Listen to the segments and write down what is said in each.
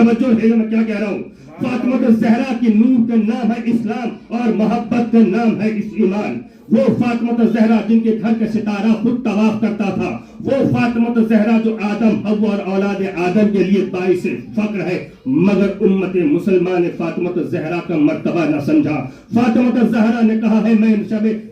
توجہ ہے میں کیا کہہ رہا ہوں. فاطمہ الزہرا کی نور کا نام ہے اسلام اور محبت کا نام ہے ایمان. وہ فاطمہ الزہرا جن کے گھر کا ستارہ خود طواف کرتا تھا, وہ فاطمہ الزہرا جو آدم حوا اور اولاد آدم کے لیے باعث فخر ہے, مگر امت مسلمان نے فاطمہ الزہرا کا مرتبہ نہ سمجھا. فاطمہ الزہرا نے کہا ہے میں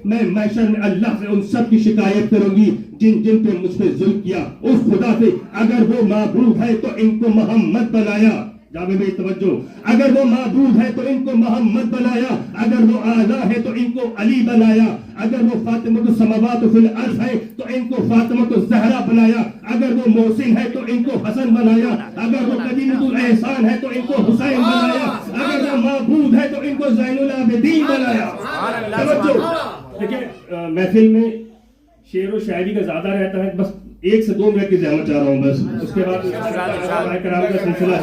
محشر میں اللہ سے ان سب کی شکایت کروں گی جن جن پہ مجھ پہ ظلم کیا. اس خدا سے اگر وہ معبود ہے تو ان کو محمد بنایا. جامع بھائی توجہ, اگر وہ معبود ہے تو ان کو محمد بنایا, اگر وہ اعلیٰ ہے تو ان کو علی بنایا, اگر وہ فاطمہ السماوات فی الارض ہے تو ان کو فاطمہ الزہرا بنایا, اگر وہ محسن ہے تو ان کو حسن بنایا, اگر وہ قدیمۃ الاحسان ہے تو ان کو حسین بنایا, اگر وہ معبود ہے تو ان کو زین العابدین بنایا. توجہ دیکھیں, محفل میں شعر و شاعری کا زیادہ رہتا ہے, بس 1 سے 2 منٹ کی زحمت چاہ رہا ہوں, بس اس کے بعد کرام کا سلسلہ ہے.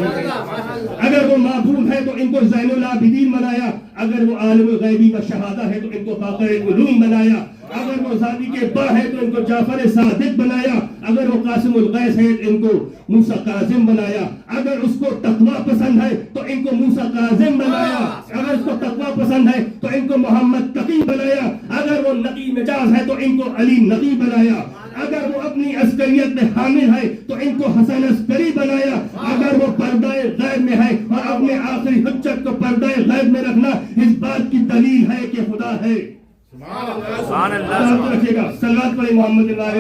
اگر وہ معبود ہے تو ان کو زین العابدین بنایا, اگر وہ عالم الغیبی و شہادہ ہے تو ان کو فاخر العلوم بنایا, اگر وہ زادی کے با ہے تو ان کو جعفر صادق بنایا, اگر وہ قاسم الغیث ہے تو ان کو موسیٰ کاظم بنایا, اگر اس کو تقوی پسند ہے تو ان کو موسیٰ کاظم بنایا, اگر اس کو تقوی پسند ہے تو ان کو محمد تقی بنایا, اگر وہ نقی مجاز ہے تو ان کو علی نقی بنایا, اگر وہ اپنی عسکریت میں حامل ہے تو ان کو حسن عسکری بنایا, اگر وہ پردہ غیب میں ہے اور اپنے آخری حجت کو پردہ غیب میں رکھنا اس بات کی دلیل ہے کہ خدا ہے. سبحان اللہ. رکھیے گا صلوات پڑھیں محمد اللہ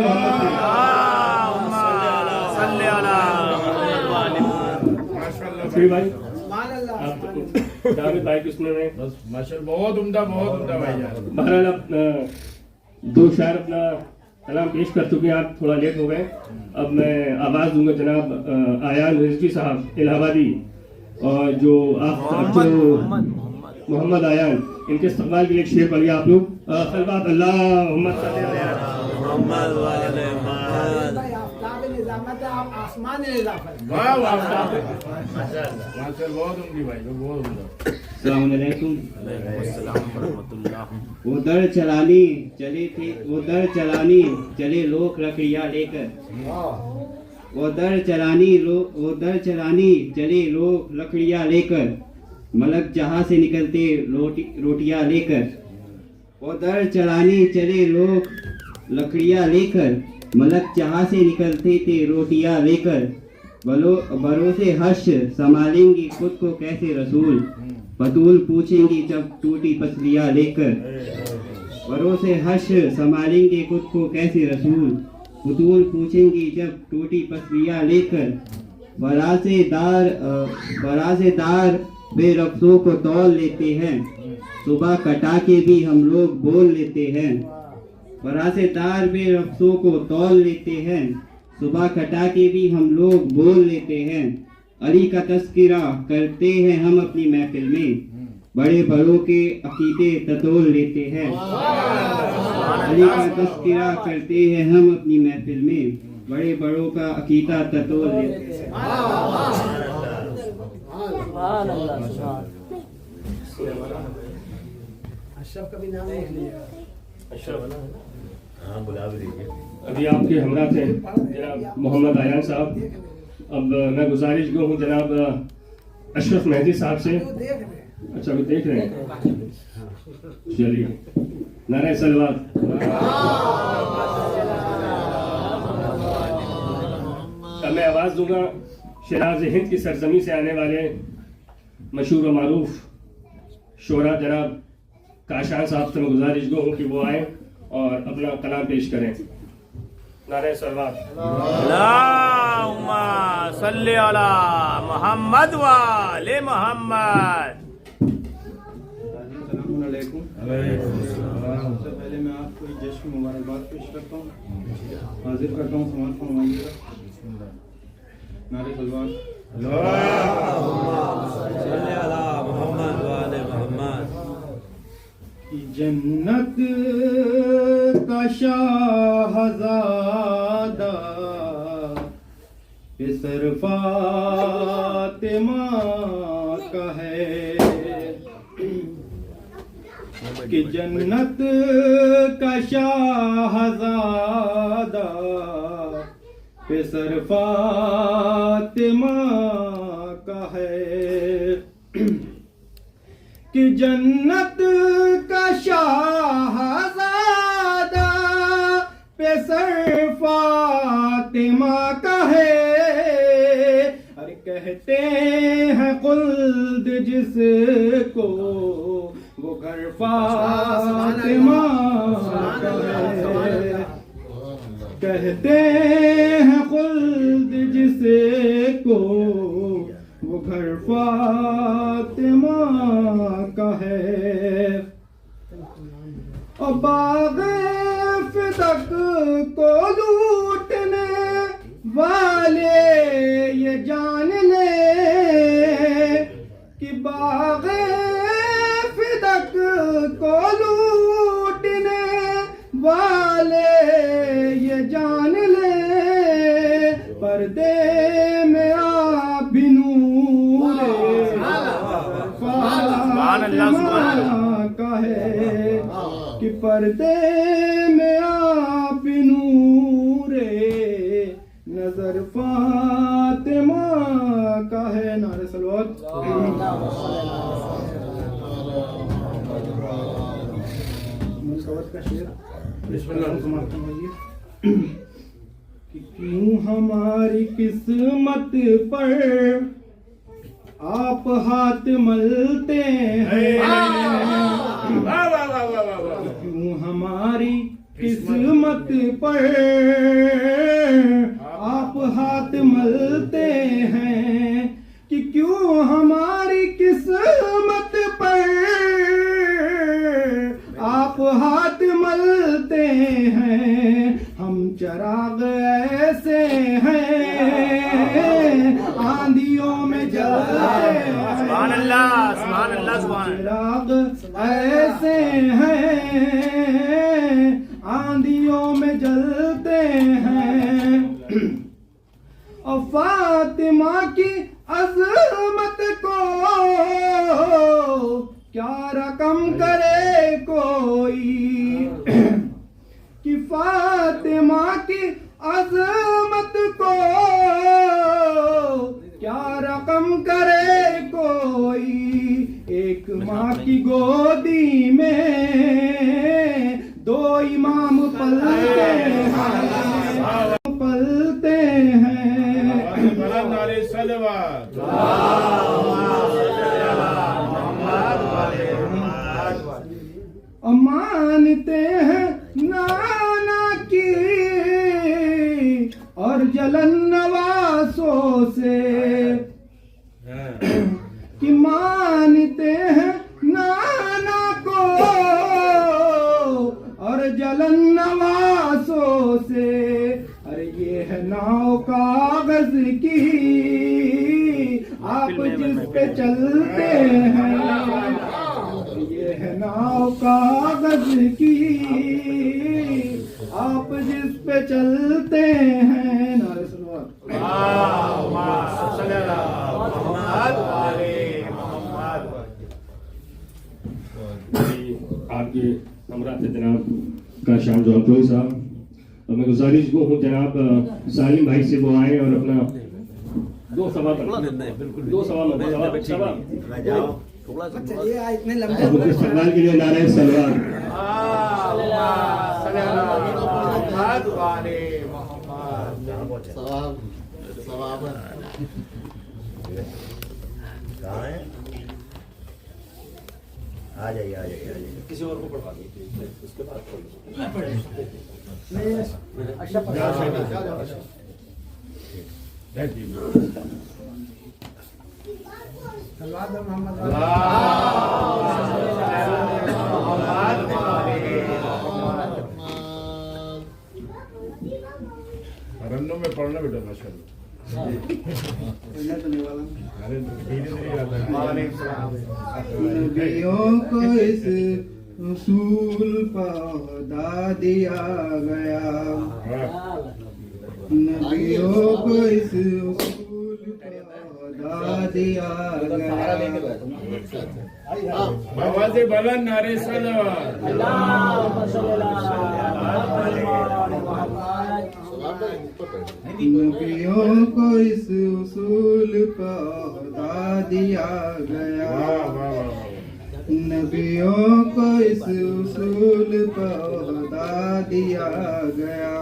صلی علیہ بھائی. جاوید بھائی کس نے بہت عمدہ بھائی جان. بہرحال اب 2 شاعر اپنا کلام پیش کر چکے ہیں, آپ تھوڑا لیٹ ہو گئے. اب میں آواز دوں گا جناب آیان رضوی صاحب الہ آبادی, اور جو آپ محمد آیان, ان کے استقبال کے لیے ایک شعر پڑھیے آپ لوگ. صلوات اللہم صلی محمد والے آسمان بہت عمدی بھائی, بہت عمدہ. السلام علیکم. وہ در چلے لوگ لکڑیاں لے کر, وہ در چلانی چلے لوگ لکڑیاں لے کر, ملک جہاں سے نکلتے روٹیاں لے کر. وہ در چلانے چلے لوگ لکڑیاں لے کر, ملک جہاں سے نکلتے تھے روٹیاں لے کر. بروسے حشر سنبھالیں گی خود کو کیسے رسول, بطول پوچھیں گی جب ٹوٹی پسلیاں لے کر. بروسے حشر سنبھالیں گے خود کو کیسے رسول, بطول پوچھیں گی جب ٹوٹی پسلیاں لے کر. برازے دار بے رقصوں کو تول لیتے ہیں, صبح کٹا کے بھی ہم لوگ بول لیتے ہیں. برازے دار بے رقصوں کو تول لیتے ہیں, صبح کٹا کے بھی ہم لوگ بول لیتے ہیں. علی کا تذکرہ کرتے ہیں ہم اپنی محفل میں, بڑے بڑوں کے عقیدے تتول لیتے ہیں. علی کا تذکرہ کرتے ہیں ہم اپنی محفل میں, بڑے بڑوں کا عقیدہ تتول لیتے ہیں. اشرف کا بھی نام لکھ لیا. ابھی آپ کے ہمراہ تھے جناب محمد آیان صاحب. اب میں گزارش گو ہوں جناب اشرف مہدی صاحب سے. اچھا وہ دیکھ رہے ہیں, چلیے نعرہ صلوات. اب میں آواز دوں گا شیراز ہند کی سرزمین سے آنے والے مشہور و معروف شعرا جناب کاشان صاحب سے میں گزارش گو ہوں کہ وہ آئیں اور اپنا کلام پیش کریں. نعرہ صلوات. اللہم صلی علی محمد والے محمد. السلام علیکم. سب سے پہلے میں آپ کو جشن مبارکباد پیش کرتا ہوں, حاضر کرتا ہوں سماعت فرمائیے گا. نعرہ صلوات. صلی علی محمد والے محمد. جنت کا شاہزادہ پسر فاطمہ کا ہے, کہ جنت کا شاہزادہ پسر فاطمہ کا ہے کہ جنت کا شاہزادہ پہ سر فاطمہ کا ہے اور کہتے ہیں خلد جس کو وہ گھر فاطمہ کا ہے کہتے ہیں خلد جس کو وہ گھر فاطمہ کا ہے اور باغ فدق کو لوٹنے والے یہ جان لے کہ باغ فدق کو لوٹنے والے یہ جان لے پردے میں آپ بھی نور فاطمہ کا ہے کہ پردے میں آپ بھی نور نظر فاطمہ کا ہے نعرہ صلوات کا شعر بسم اللہ کہ کیوں ہماری قسمت پر آپ ہاتھ ملتے ہیں کیوں ہماری قسمت پر آپ ہاتھ ملتے ہیں کہ کیوں ہماری قسمت پر آپ ہاتھ ملتے ہیں ہم چراغ ایسے ہیں آندھیوں میں جلتے ہیں سبحان اللہ سبحان اللہ سبحان چراغ ایسے ہیں آندھیوں میں جلتے ہیں اور فاطمہ کی عظمت کو کیا رقم کرے کوئی کہ فاطمہ کی عظمت کو کیا رقم کرے کوئی ایک ماں کی گودی میں دو امام پلتے ہیں مانتے ہیں نانا کی اور جلن نواسوں سے کہ مانتے ہیں نانا کو اور جلن نواسوں سے ارے یہ ہے ناؤ کاغذ کی آپ جس پہ چلتے ہیں یہ ہے ناؤ کاغذ کی آپ جس پہ چلتے ہیں نعرہ صلوات آپ کے ہمراہ سے جناب کا شام جو کوئی صاحب اور میں گزارش کو ہوں جناب سالم بھائی سے وہ آئے اور اپنا دو سوال استقبال کے لیے نعرہ سلوات آ جائیے کسی اور کو پڑھوا دیجیے اس کے بعد رنوں میں پڑھنا بیٹا ماشاء نبیوں کو اس اصول پودا دیا گیا نبیوں کو اس اصول پودا خدا دیا گیا. آواز بلند نعرے صلوات. نبیوں کو اس اصول کا خدا دیا گیا. نبیوں کو اس اصول کا خدا دیا گیا.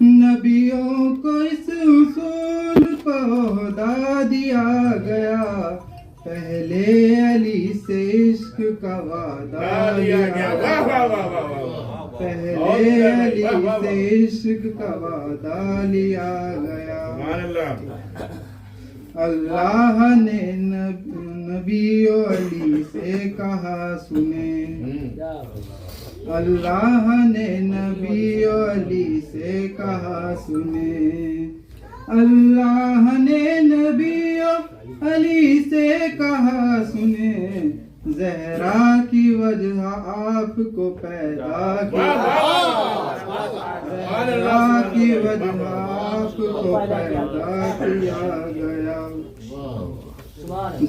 نبیوں کو اس اصول کو خدا دیا گیا. پہلے علی سے عشق کا وعدہ لیا گیا. پہلے علی سے عشق کا وعدہ لیا گیا. اللہ نے نبی و علی سے کہا سنیں. اللہ نے نبی و علی سے کہا سنیں. اللہ نے نبی و علی سے کہا سنیں. زہرا کی وجہ آپ کو پیدا کیا. زہرا کی وجہ آپ کو پیدا کیا گیا.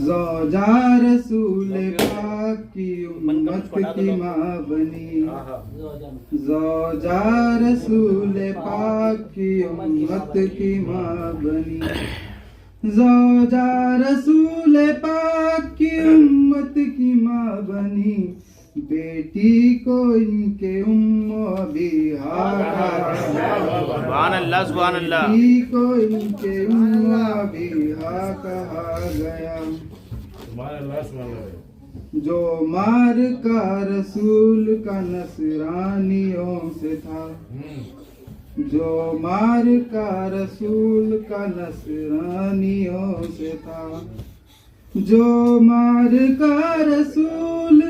زوجہ رسول پاک کی امت کی ماں بنی. زوجہ رسول پاک کی امت کی ماں بنی. زوجہ رسول پاک کی امت کی ماں بنی. بیٹی کو ان کے ابیہا سبحان اللہ سبحان اللہ. بیٹی کو ان کے ابیہا کہا گیا. جو مار کا رسول کا نصرانیوں سے تھا. جو مار کا رسول کا نصرانیوں سے تھا. جو مار کا رسول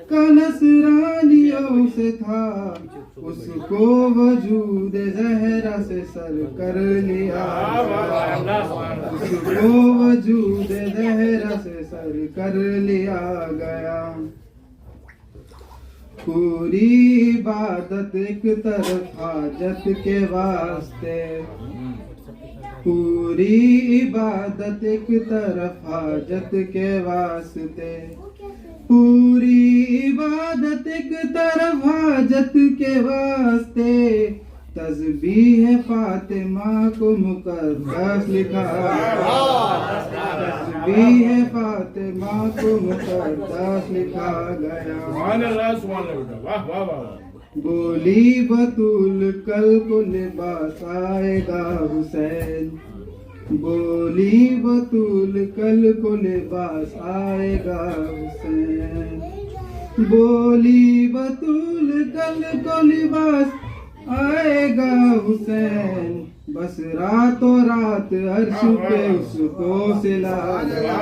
کا نصرانیوں سے تھا. اس کو وجود زہرا سے سر کر لیا. اس کو وجود زہرا سے سر کر لیا گیا. پوری عبادت ایک طرف حاجت کے واسطے. پوری عبادت ایک طرف حاجت کے واسطے. پوری عبادت ایک طرف حاجت کے واسطے. تسبیح فاطمہ کو مقدس لکھا. تسبیح فاطمہ کو مقدس لکھا گیا. بولی بطول کل کو لباس آئے گا حسین. بولی بطول کل کو لباس آئے گا حسین. بولی بطول کل کو لباس آئے گا حسین. بس راتوں رات عرش پہ اس کو سلا گیا.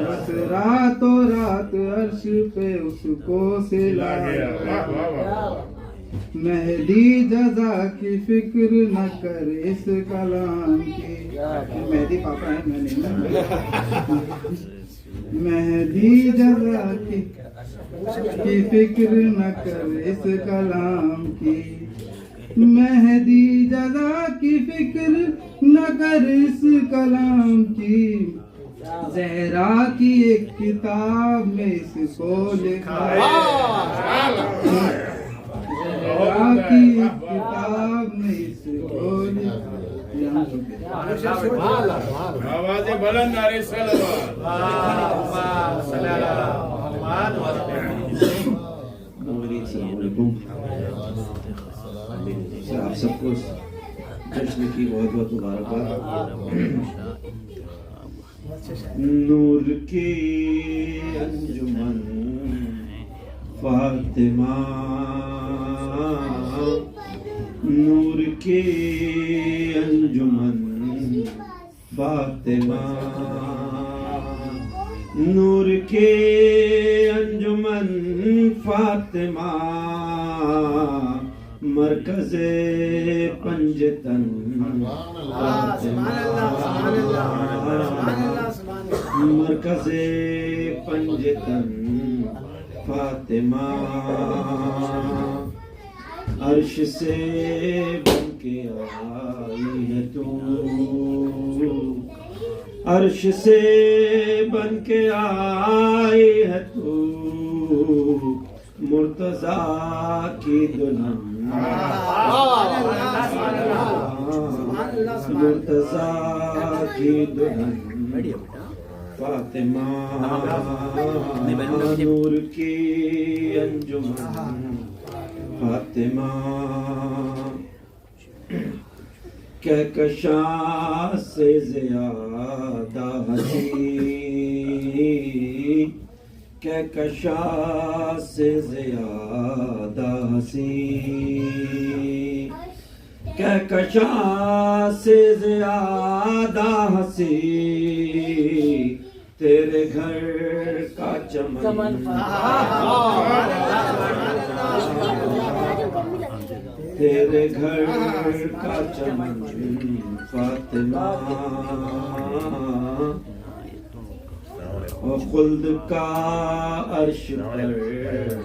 بس راتوں رات عرش پہ اس کو سلا گیا. مہدی جزا کی فکر نہ کر اس کلام کی. مہدی پاپا ہے میں نہیں. مہدی جزا کی فکر نہ کر اس کلام کی. مہدی جزا کی فکر نہ کر اس کلام کی. زہرا کی ایک کتاب میں اس کو لکھا. زہرا کی ایک کتاب میں اس کو لکھا. آواز بلند نعرے صلوات. السلام علیکم. آپ سب کو جشن کی بہت بہت مبارکباد. نور کی انجمن فاطمہ. نور کی انجمن فاطمہ. نور کے انجمن فاطمہ. مرکز پنجتن مرکز پنجتن فاطمہ. عرش سے بن کے آئی ہے تو. عرش سے بن کے آئی ہے تو مرتضیٰ کی دلہن مرتضیٰ کی دلہن فاطمہ نور کی انجمن فاطمہ کہکشاں سے زیادہ حسین کہکشاں سے زیادہ حسین کہکشاں سے زیادہ حسین تیرے گھر کا چمن تیرے گھر کا چمن فاطمہ اور خلد کا عرش پر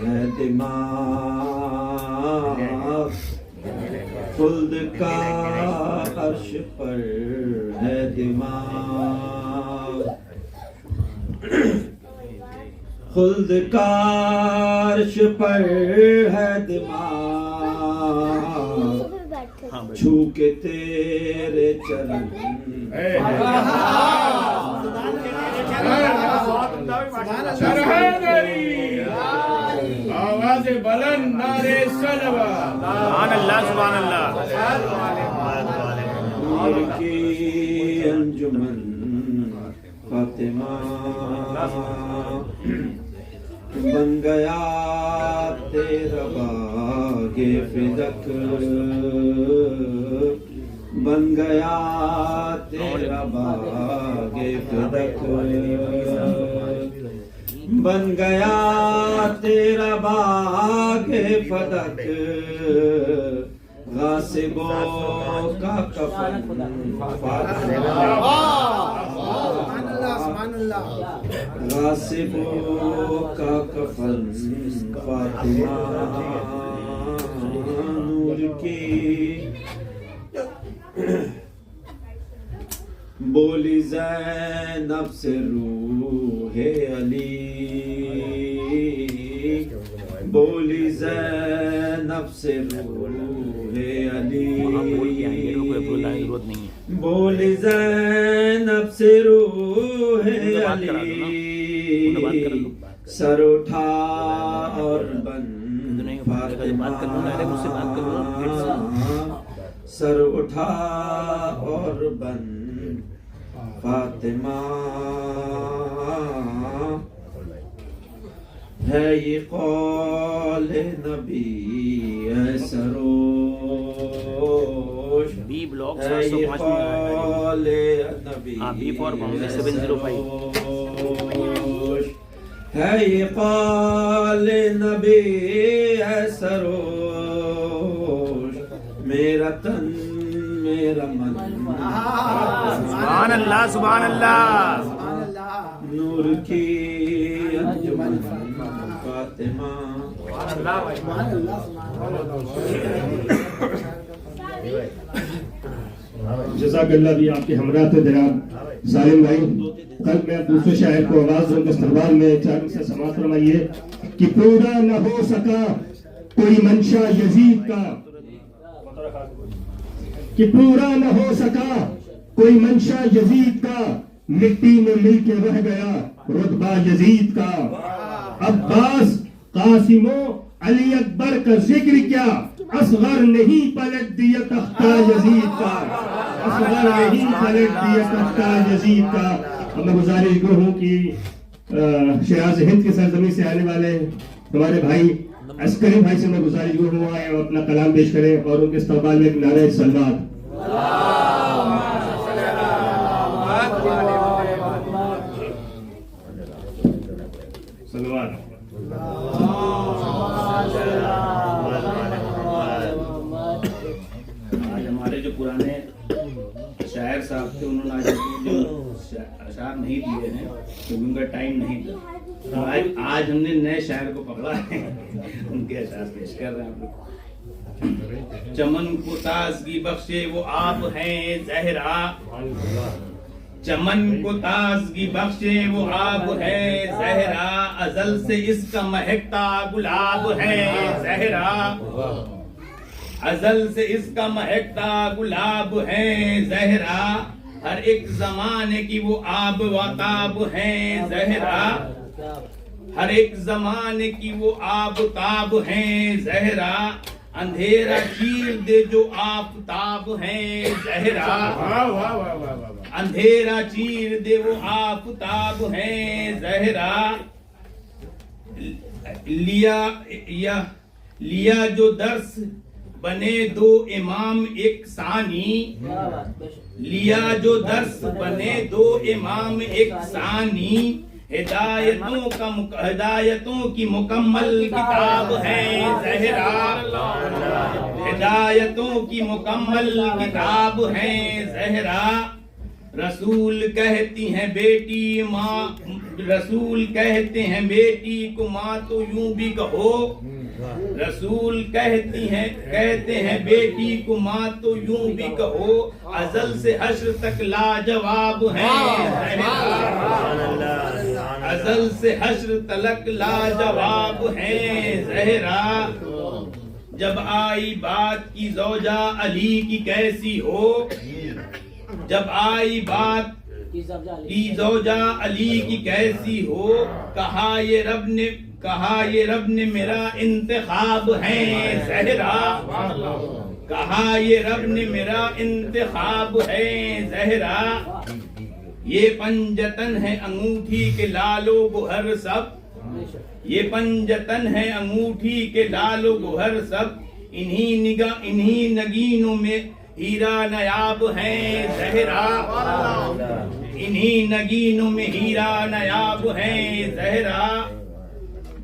ہے دماغ خلد کا عرش پر ہے دماغ خلد کا عرش پر ہے دماغ چھو کے تیرے چرن آواز بلند نعرے صلوات سبحان اللہ سبحان اللہ نور کی انجمن فاطمہ بن گیا تیرا باغ فدق بن گیا تیرا باغ فدق بن گیا تیرا باغ فدق غاصبوں کا کفن غاصبوں کا کفن فاطمہ نور کی بولی زینب سے روح علی بولی زینب سے روح علی بولی زینب سے روح علی سر اٹھا اور بن فاطمہ سر اٹھا اور بن فاطمہ ہے یہ قول نبی ہے سروش بی بلاک ہے یہ قول نبی بی فور بامبے 705 ہے یہ قول نبی ہے سروش میرا تن میرا من سبحان اللہ سبحان اللہ نور کی انجمن فاطمہ جزاک اللہ بھی آپ کے ہمراہ تھے جناب سالم بھائی. کل میں دوسرے شاعر کو آواز دوں گا استقبال میں چاروں سے سماعت فرمائیے کہ پورا نہ ہو سکا کوئی منشا یزید کا کہ پورا نہ ہو سکا کوئی منشا یزید کا مٹی میں مل کے رہ گیا رتبہ یزید کا عباس قاسم و علی اکبر کا ذکر کیا اصغر نہیں پلٹ دیا تختہ یزید کا اصغر نہیں پلٹ دیا تختہ یزید کا. اب میں گزارش گو ہوں کہ شیراز ہند کے سرزمین سے آنے والے ہمارے بھائی عسکری بھائی سے میں گزارش گو ہوں آئے اور اپنا کلام پیش کریں اور ان کے استقبال میں ایک نعرہ صلوات. صلوات. آج ہمارے جو پرانے شاعر صاحب تھے انہوں نے آج جو اشعار نہیں دیے ہیں کیونکہ ان کا ٹائم نہیں تھا. آج ہم نے نئے شاعر کو پکڑا ہے ان کے اشعار پیش کر رہے ہیں آپ لوگ. چمن کو تازگی بخشے وہ آپ ہیں زہرا چمن کو تازگی بخشے وہ آب ہے زہرا، ازل سے اس کا مہکتا گلاب ہے زہرا، ازل سے اس کا مہکتا گلاب ہے زہرا، ہر ایک زمانے کی وہ آب و تاب ہے زہرا، ہر ایک زمانے کی وہ آب تاب ہے زہرا، اندھیرا چیر دے جو آفتاب ہے زہرا، اندھیرا چیر دے وہ آفتاب ہے زہرا، لیا جو درس بنے دو امام ایک ثانی، لیا جو درس بنے دو امام ایک ثانی، ہدایتوں کی مکمل کتاب ہے زہرا، ہدایتوں کی مکمل کتاب ہے زہرا، رسول کہتی ہیں بیٹی ماں، رسول کہتے ہیں بیٹی کو ماں تو یوں بھی کہو، رسول کہتے ہیں بیٹی کو ماں تو یوں بھی کہو، ازل سے حشر تک لاجواب ہے زہرا، ازل سے حشر تلک لاجواب ہے زہرا، جب آئی بات کی زوجہ علی کی کیسی ہو، جب آئی بات کی زوجہ علی کی کیسی ہو، کہا یہ رب نے میرا انتخاب ہے زہرا، کہا یہ رب نے میرا انتخاب ہے زہرا، یہ پنجتن ہے انگوٹھی کے لالو گوہر سب، یہ پنجتن ہے انگوٹھی کے لالو گوہر سب، انہی نگینوں میں ہیرا نیاب ہے زہرا، انہی نگینوں میں ہیرا نیاب ہے زہرا،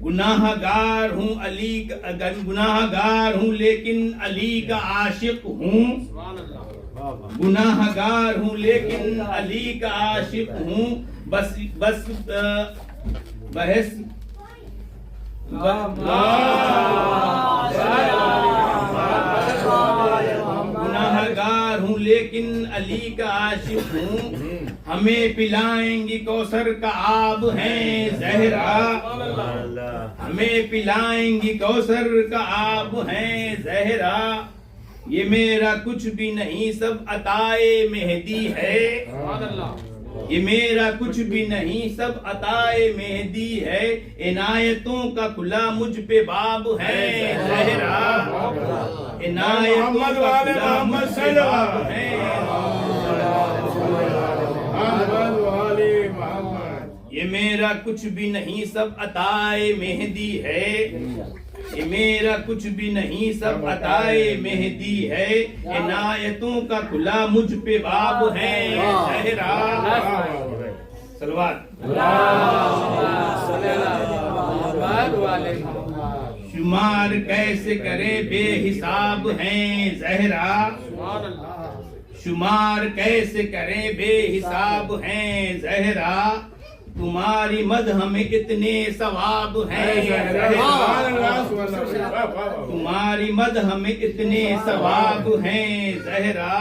گناہ گار ہوں لیکن علی کا عاشق ہوں، گناہ گار ہوں لیکن علی کا عاشق ہوں، بس بحث گناہ گار ہوں لیکن علی کا عاشق ہوں، ہمیں پلائیں گی کوثر کا آب ہے زہرا، ہمیں پلائیں گی کوثر کا آب ہے زہرا، یہ میرا کچھ بھی نہیں سب عطائے مہدی ہے، یہ میرا کچھ بھی نہیں سب عطائے مہدی ہے، عنایتوں کا کھلا مجھ پہ باب ہے زہرا، عنایتوں کا کھلا مجھ پہ باب ہے، یہ میرا کچھ بھی نہیں سب عطائے مہدی ہے، یہ میرا کچھ بھی نہیں سب عطائے مہدی ہے، عنایتوں کا کھلا مجھ پہ باب ہے زہرا، صلوات، شمار کیسے کرے بے حساب ہیں زہرا، شمار کیسے کرے بے حساب ہیں زہرا، تمہاری مدح میں کتنے ثواب ہیں زہرا، تمہاری مدح میں کتنے ثواب ہیں زہرا،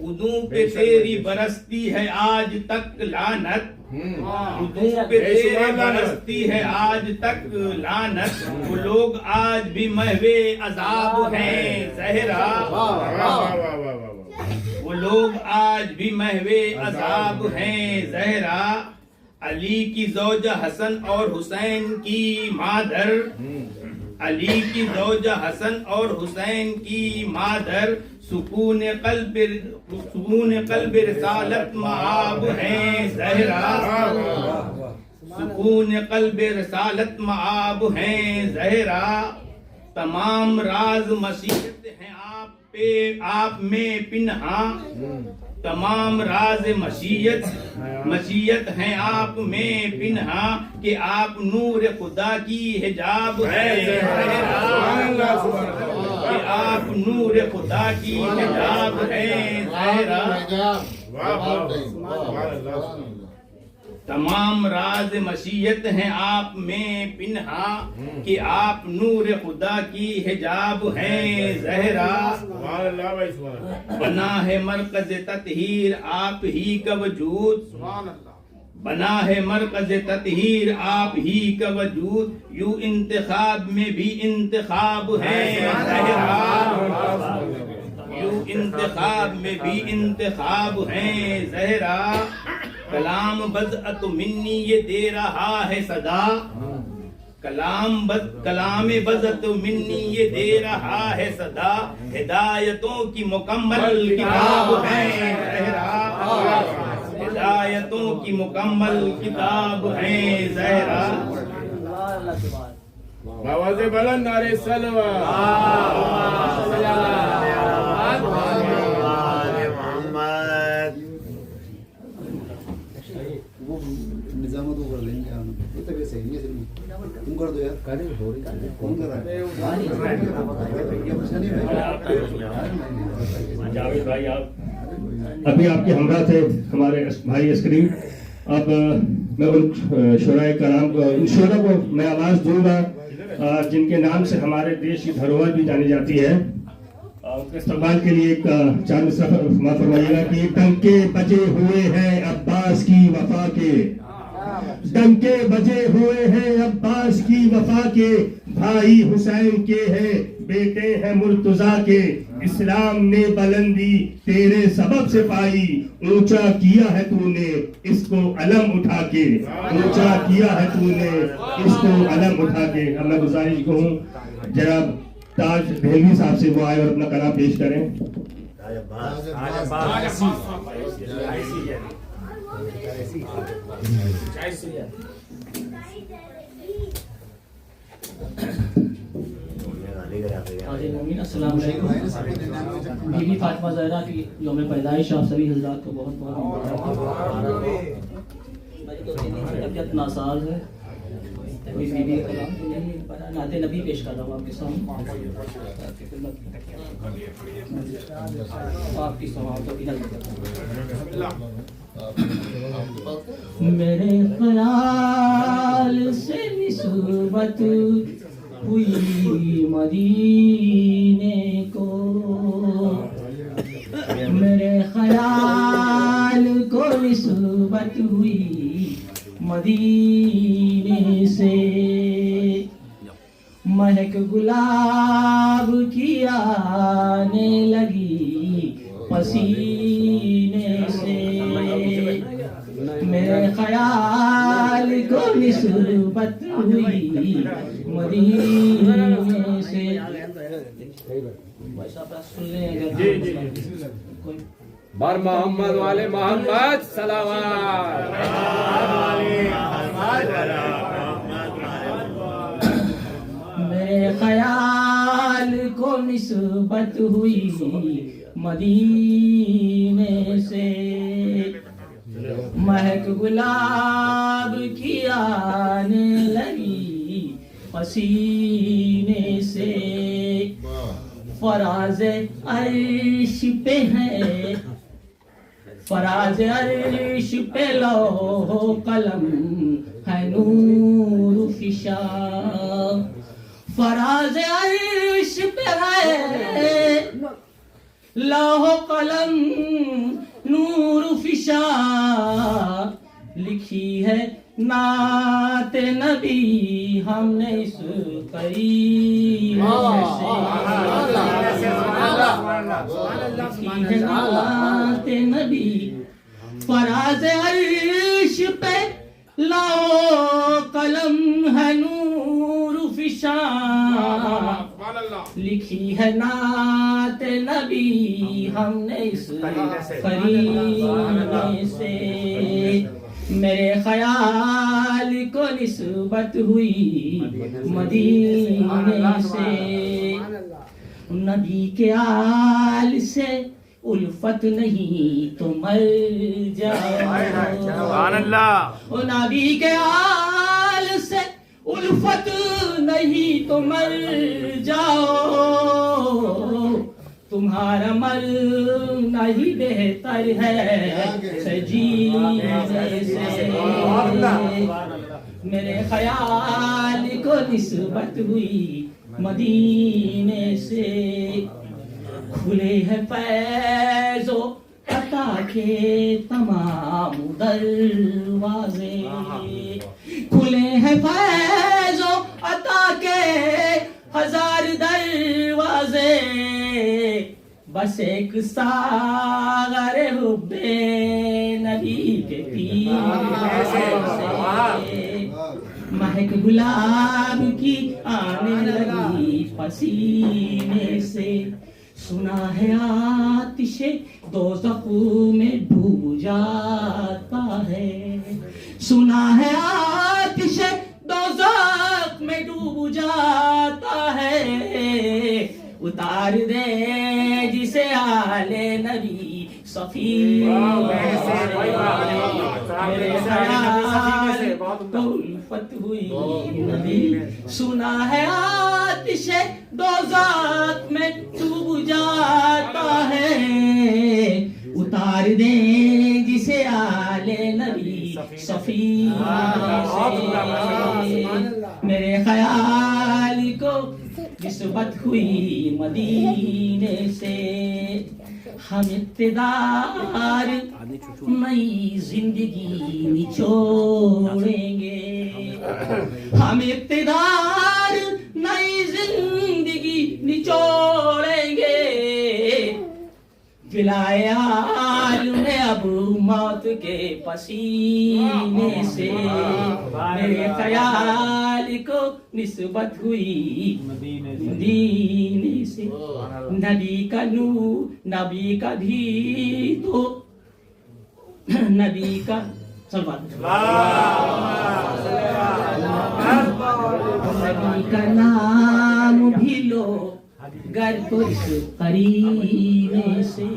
ادوں پہ تیری برستی ہے آج تک لعنت، ادوں پہ تیری برستی ہے آج تک لعنت، وہ لوگ آج بھی محوے عذاب ہیں زہرا، وہ لوگ آج بھی محوے عذاب ہیں زہرا، علی کی زوجہ حسن اور حسین کی مادر، علی کی زوجہ حسن اور حسین کی مادر، سکون قلب رسالت مآب ہے زہرا، سکون قلب رسالت مآب ہے زہرا، تمام راز مشیت ہیں آپ میں پنہاں، تمام راز مشیت ہیں آپ میں پنہا، کہ آپ نور خدا کی حجاب ہے زہرا، کہ آپ نور خدا کی حجاب ہے زہرا، تمام راز مشیت ہیں آپ میں پنہا کہ آپ نور خدا کی حجاب ہیں زہرا بنا ہے مرکز تطہیر آپ ہی کا وجود بنا ہے مرکز تطہیر آپ ہی کا وجود یوں انتخاب میں بھی انتخاب ہے زہرا یوں انتخاب میں بھی انتخاب ہے زہرا کلام بضعت منی یہ دے رہا ہے صدا کلام بضعت منی یہ دے رہا ہے صدا ہدایتوں کی مکمل کتاب ہے زہرا ہدایتوں کی مکمل کتاب ہے زہرا آواز بلند نعرہ صلوات نظام تو کر دیں گے ہم یہ تو صحیح نہیں ہے تم کر دو یار کون کر رہا ہے جاوید بھائی آپ ابھی آپ کے ہمراہ تھے ہمارے بھائی اسکرین. اب میں ان شعراء کرام کو ان شعراء کو میں آواز دوں گا جن کے نام سے ہمارے دیش کی دھروہر بھی جانی جاتی ہے. ان کے استقبال کے لیے ایک چار مصرع فرمائیے گا کہ ڈنکے بجے ہوئے ہیں عباس کی وفا کے ڈنکے بجے ہوئے ہیں عباس کی وفا کے بھائی حسین کے ہیں بیٹے ہیں مرتضیٰ کے اسلام نے بلندی تیرے سبب سے پائی اونچا کیا ہے تو نے اس کو علم اٹھا کے اونچا کیا ہے تو نے اس کو علم اٹھا کے. اب میں گزارش کو ہوں جناب تاج دہلوی صاحب سے وہ آئے اور اپنا کلام پیش کریں. السلام علیکم. بی بی فاطمہ زہرا کی یوم پیدائش آپ سبھی حضرات کو بہت بہت مبارک. ناساز ہے بی بی کا کلام تو نہیں پڑھا نعت نبی پیش کر رہا ہوں آپ کے سامنے آپ کی سماعتوں کی میرے خیال سے نسبت ہوئی مدینے کو میرے خیال کو نسبت ہوئی مدینے سے مہک گلاب کی آنے لگی پسینے سے میرے خیال کو نسبت ہوئی مدینے سے. بر محمد والے محمد صلوات. میرے خیال کو نسبت ہوئی مدینے سے مہک گلاب کی آنے لگی پسینے سے. فراز عرش پہ ہے فراز عرش پہ لوح قلم ہے نور فشاں فراز عرش پہ ہے لوح قلم نور فشاں لکھی ہے نعت نبی ہم نے اس قریب سے لکھی ہے نعت نبی فراز عرش پہ لوح قلم ہے نور فشاں لکھی ہے نعت نبی ہم نے اس قریب سے. میرے خیال کو نسبت ہوئی مدینے سے نبی کے آل سے الفت نہیں تو مر جاؤ سبحان اللہ. نبی کے آل سے الفت نہیں تو مر جاؤ تمہارا مرنا ہی بہتر ہے جینے سے. میرے خیال کو نسبت ہوئی مدینے سے. کھلے ہیں فیض و عطا کے تمام دروازے. کھلے ہیں فیض و عطا کے ہزار دروازے. بس ایک ساغر حب نبی کے پینے سے. مہک گلاب کی آنے لگی پسینے سے. سنا ہے آتش دوزخ میں ڈوب جاتا ہے. سنا ہے آتش دوزخ میں ڈوب جاتا ہے. اتار دے جسے آل نبی سفینے سے. میرے خیال تو الفت ہوئی نبی. سنا ہے آتش دوزخ میں ڈوب جاتا ہے. اتار دے جسے آل نبی سفینے سے. میرے خیال کو نسبت ہوئی مدینے سے. ہم اقتدار نئی زندگی نچوڑیں گے. ہم اقتدار نئی زندگی نچوڑیں گے. پلائے عالم اب موت کے پسینے سے. میرے خیال کو نسبت ہوئی مدینے سے. نبی کا نور نبی کا بھی تو نبی کا نبی کا نام بھی لو گر تو اس قرینے سے.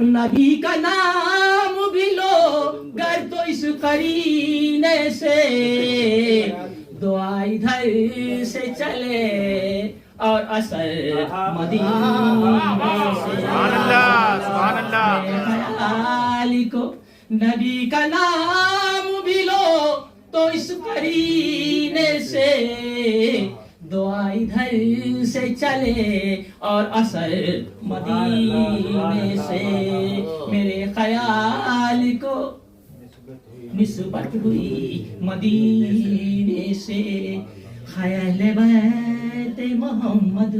نبی کا نام بھی لو گر تو اس قرینے سے. دعا ادھر سے چلے اور اثر مدینے سے. سبحان اللہ سبحان اللہ. خیال کو نبی کا نام بھی لو تو اس قرینے سے. دعا ادھر سے چلے اور اثر مدینے سے. میرے خیال کو نسبت ہوئی مدینے سے. خیال بیت محمد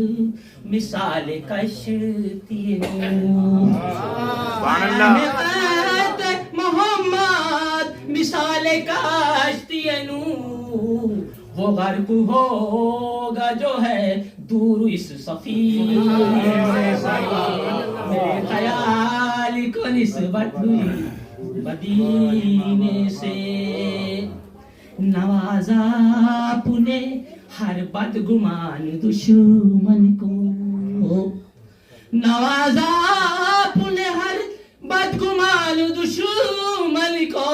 مثال کشتی نور. بیت محمد مثال کشتی نور. وہ غرق ہوگا جو ہے دور اس سفینے سے. میرے خیال کو نسبت ہوئی مدینے سے. نوازا آپ نے ہر بدگمان دشمن کو. نوازا آپ نے ہر بدگمان دشمن کو.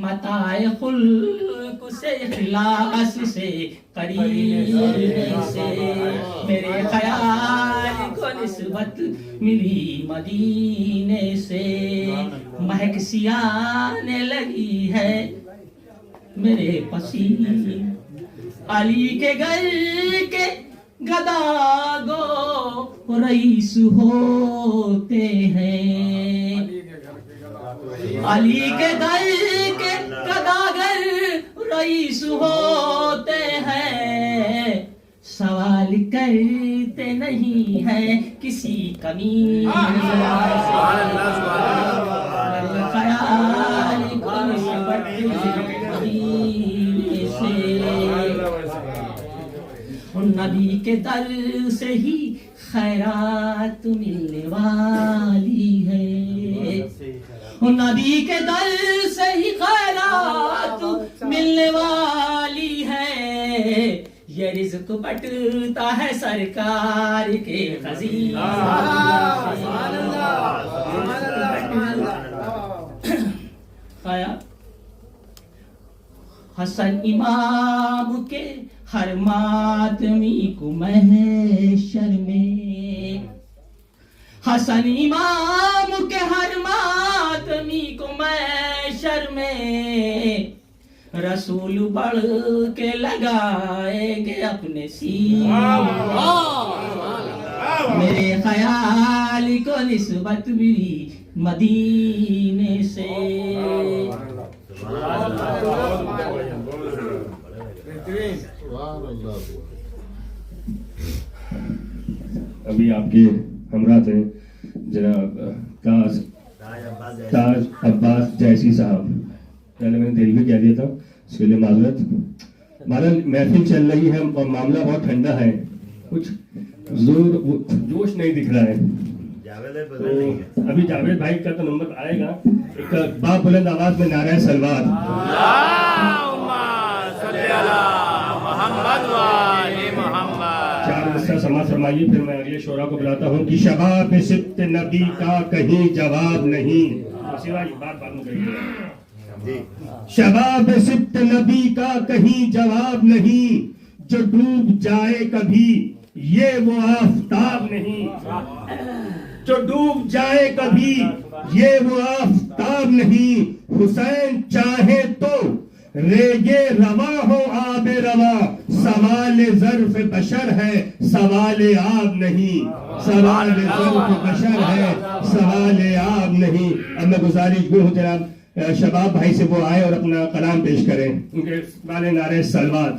متاع خلق سے اخلاص سے قرینے سے. میرے خیال کو نسبت ملی مدینے سے. مہک سی آنے لگی ہے میرے پسینے. علی کے گھر کے گدا گو رئیس ہوتے ہیں. علی کے در کے گداگر رئیس ہوتے ہیں. سوال کرتے نہیں ہیں کسی کمی خیال کو نسبت سے. نبی کے در سے ہی خیرات ملنے والی ہے. نبی کے در سے ہی خیرات ملنے والی ہے. یہ رزق بٹتا ہے سرکار کے خزینے. حسن امام کے ہر ماتمی کو محشر میں حسن امام کے ہر ماتمی کو محشر میں رسول بڑھ کے لگائیں گے اپنے سینے، میرے خیال کو نسبت بھی مدینے سے۔ ابھی آپ کے ہمراہ تھے جناب تاج عباس جیسی صاحب، پہلے میں نے دیر بھی کہہ دیا تھا، اس کے لیے معذرت۔ ہمارا محفل چل رہی ہے اور معاملہ بہت ٹھنڈا ہے، کچھ زور جوش نہیں دکھ رہا ہے، تو ابھی جاوید بھائی کا تو نمبر آئے گا، ایک باپ بلند آواز میں نعرہ سلوات۔ چار حصہ سماعت فرمائیے، پھر میں اگلے شعرا کو بلاتا ہوں کہ شباب سبت نبی کا کہیں جواب نہیں، شباب سبت نبی کا کہیں جواب نہیں، جو ڈوب جائے کبھی یہ وہ آفتاب نہیں، جو ڈوب جائے کبھی یہ وہ آفتاب نہیں، حسین چاہے تو ریگے روا ہو آب روا، سوال ظرف بشر ہے سوال آب نہیں، سوال ظرف بشر ہے سوال آب نہیں۔ اب میں گزارش گو ہوں جناب شباب بھائی سے وہ آئے اور اپنا کلام پیش کریں، ان کے والے نعرہ سلوات۔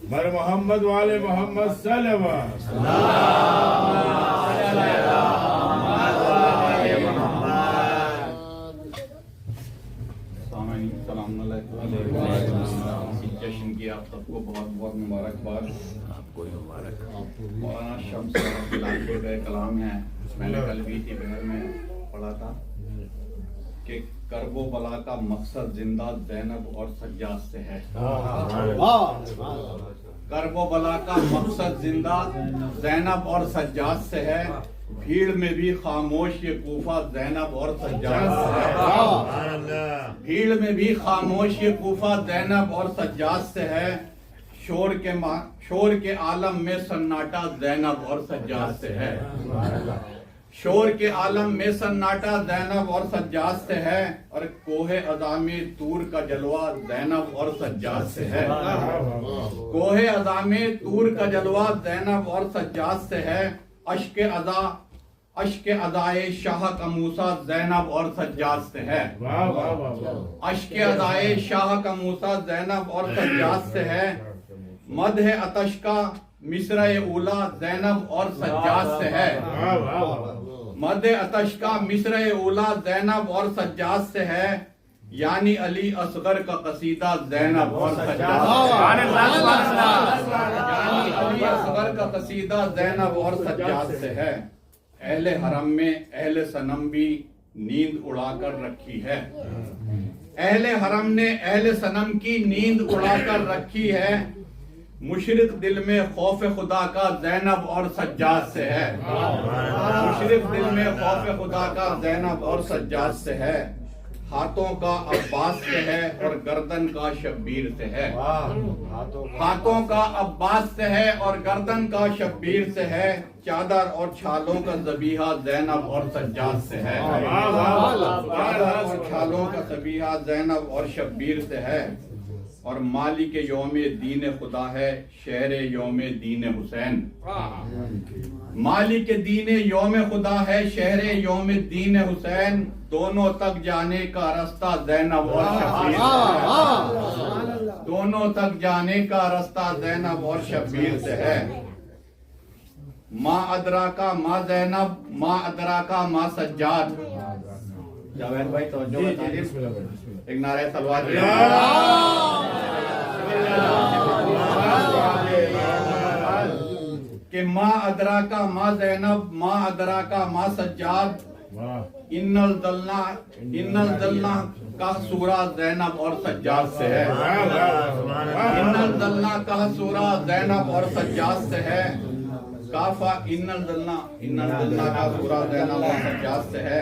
بر محمد والے محمد صلی اللہ السلام علیکم۔ جشن کی آپ سب کو بہت بہت مبارکباد۔ مولانا شمس کے گئے کلام ہے، میں نے کل بھی بہر میں پڑھا تھا کہ کرب و بلا کا مقصد زندہ زینب اور سجاد سے ہے۔ کرب و بلا کا مقصد زندہ زینب اور سجاد سے ہے، بھیڑ میں بھی خاموش یہ کوفہ زینب اور سجاد سے ہے، بھیڑ میں بھی خاموش یہ کوفہ زینب اور سجاد سے ہے، شور کے عالم میں سناٹا زینب اور سجاد سے ہے، شور کے عالم میں سناٹا زینب اور سجاد سے ہے، اور کوہ عظام طور کا جلوہ زینب اور سجاد سے ہے، کوہ عظام طور کا جلوہ زینب اور سجاد سے ہے، اشک ادائے شاہ کا موسیٰ زینب اور سجاد سے ہے، اشک ادائے شاہ کا موسیٰ زینب اور سجاد سے ہے، مدح عطش کا مصرع اولا زینب اور سجاد سے ہے، مد عطش کا مصرع اولا زینب اور سجاد سے ہے، یعنی علی اصغر کا قصیدہ زینب اور سجاد سے ہے، یعنی علی اصغر کا قصیدہ زینب اور سجاد سے ہے۔ اہل حرم میں اہل صنم بھی نیند اڑا کر رکھی ہے، اہل حرم نے اہل صنم کی نیند اڑا کر رکھی ہے، مشرق دل میں خوف خدا کا زینب اور سجاد سے ہے، مشرق دل میں خوف خدا کا زینب اور سجاد سے ہے، ہاتھوں کا عباس سے ہے اور گردن کا شبیر سے ہے، ہاتھوں کا عباس سے ہے اور گردن کا شبیر سے ہے، چادر اور چھالوں کا ذبیحہ زینب اور سجاد سے ہے، چادر اور چھالوں کا ذبیحہ زینب اور شبیر سے ہے، اور مالک یوم دین خدا ہے شہر یوم دین حسین، مالک دین یوم خدا ہے شہر یوم دین حسین، دونوں تک جانے کا رستہ زینب اور شبیر سے ہے، دونوں تک جانے کا رستہ زینب اور شبیر سے ہے، ما ادراکا ما زینب ما ادراکا ما سجاد۔ جاوید بھائی توجہ بتائیے، ایک نعرہ سلوات کہ ما ادراکا ما زینب ما ادراکا ما سجاد، ان الدلنا کا سورہ زینب اور سجاد سے ہے، ان الدلنا کا سورہ زینب اور سجاد سے ہے، کافا ان الدلنا کا سورہ زینب اور سجاد سے ہے،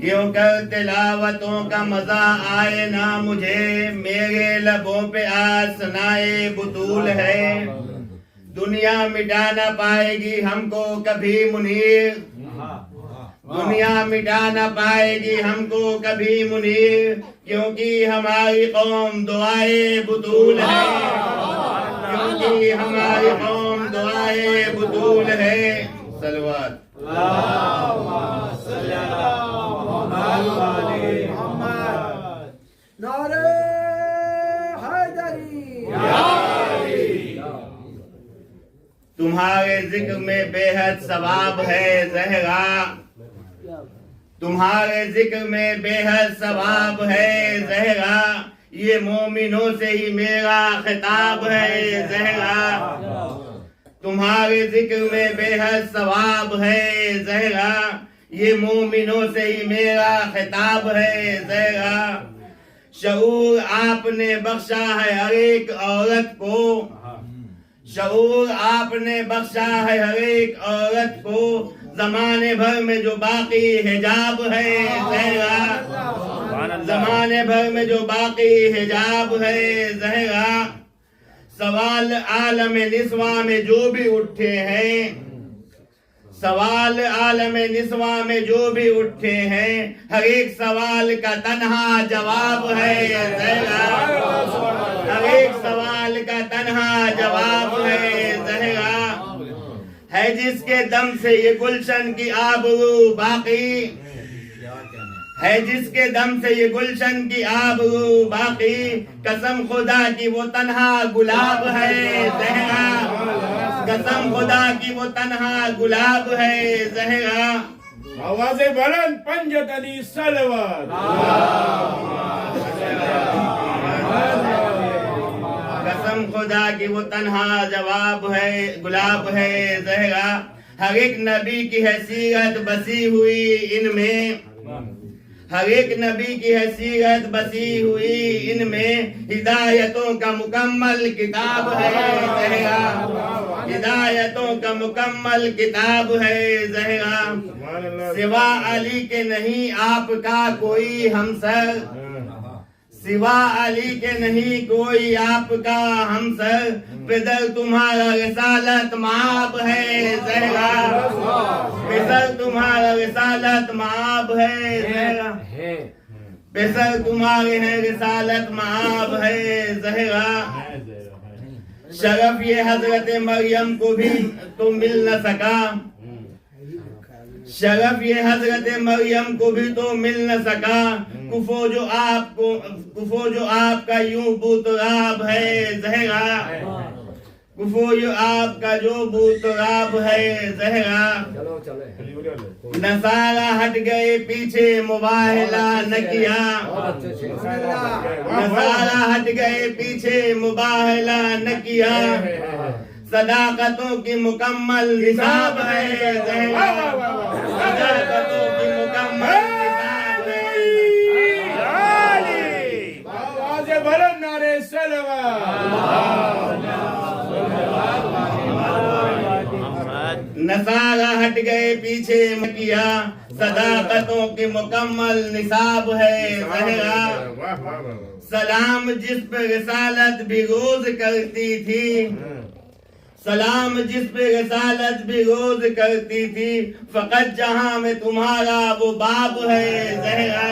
کیوں کر تلاوتوں کا مزہ آئے نہ مجھے، میرے لبوں پہ آج ثنائے بطول ہے، دنیا مٹا نہ پائے گی ہم کو کبھی منیر، دنیا مٹا نہ پائے گی ہم کو کبھی منیر، کیونکہ ہماری قوم دعائے بطول ہے، کیونکہ ہماری قوم دعائے بطول ہے۔ صلوات تمہارے ذکر میں بے حد ثواب ہے زہرا، تمہارے ذکر میں بے حد ثواب ہے زہرا، یہ مومنوں سے ہی میرا خطاب ہے زہرا، تمہارے ذکر میں بے حد ثواب ہے زہرا، یہ مومنوں سے ہی میرا خطاب ہے زہرا، شعور آپ نے بخشا ہے ہر ایک عورت کو، شعور آپ نے بخشا ہے ہر ایک عورت کو، زمانے بھر میں جو باقی حجاب ہے زہرا، زمانے بھر میں جو باقی حجاب ہے زہرا، سوال عالم نسواں میں جو بھی اٹھے ہیں، سوال عالم نسواں میں جو بھی اٹھے ہیں، ہر ایک سوال کا تنہا جواب ہے زہرا، ہر ایک سوال کا تنہا جواب ہے زہرا، ہے جس کے دم سے یہ گلشن کی آبرو باقی، ہے جس کے دم سے یہ گلشن کی آبرو باقی، قسم خدا کی وہ تنہا گلاب ہے زہرا، قسم خدا کی وہ تنہا گلاب ہے زہرا، آواز بلند پنجت علی صلوات، قسم خدا کی وہ تنہا جواب ہے گلاب ہے زہرا، ہر ایک نبی کی حیثیت بسی ہوئی ان میں، ہر ایک نبی کی حیثیت بسی ہوئی ان میں، ہدایتوں کا مکمل کتاب ہے زہرا، ہدایتوں کا مکمل کتاب ہے زہرا، سوا علی کے نہیں آپ کا کوئی ہمسر، سوا علی کے نہیں کوئی آپ کا ہمسر، پدر تمہارا رسالت مآب ہے زہرا، پدر تمہارا رسالت مآب ہے زہرا، پدر تمہارے ہیں رسالت مآب ہے زہرا، شرف یہ حضرت مریم کو بھی تو مل نہ سکا، شرف یہ حضرت مریم کو بھی تو مل نہ سکا، کفو جو آپ کا یوں بوتراب ہے زہرا، کفو جو آپ کا جو بوتراب ہے زہرا، نصارہ ہٹ گئے پیچھے مباہلہ نہ کیا، نصارہ ہٹ گئے پیچھے مباہلہ نہ کیا، صداقتوں کی مکمل نصاب ہے زہرا، صداقتوں کی مکمل نصاب ہے، آواز بلند نعرہ صلوات، نصارہ ہٹ گئے پیچھے مکیا، صداقتوں کی مکمل نصاب ہے زہرا، سلام جس پہ رسالت بھی روز کرتی تھی، سلام جس پہ رسالت بھی روز کرتی تھی، فقط جہاں میں تمہارا وہ باب ہے زہرا،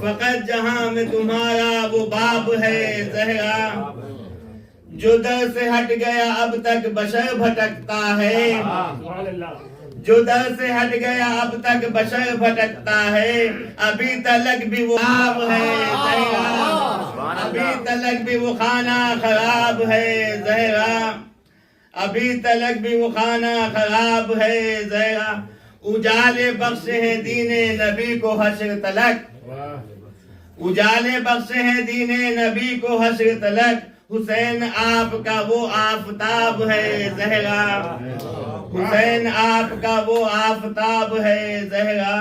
فقط جہاں میں تمہارا وہ باب ہے زہرا، جو در سے ہٹ گیا اب تک بشر بھٹکتا ہے، جو در سے ہٹ گیا اب تک بشر بھٹکتا ہے، ابھی تلک بھی وہ آب ہے زہرا، ابھی تلک بھی وہ خانہ خراب ہے زہرا، ابھی تلک بھی وہ خانہ خراب ہے زہرا، اجالے بخشے ہیں دین نبی کو حشر تلک، اجالے بخشے ہیں دین نبی کو حشر تلک، حسین آپ کا وہ آفتاب ہے زہرا، حسین آپ کا وہ آفتاب ہے زہرا،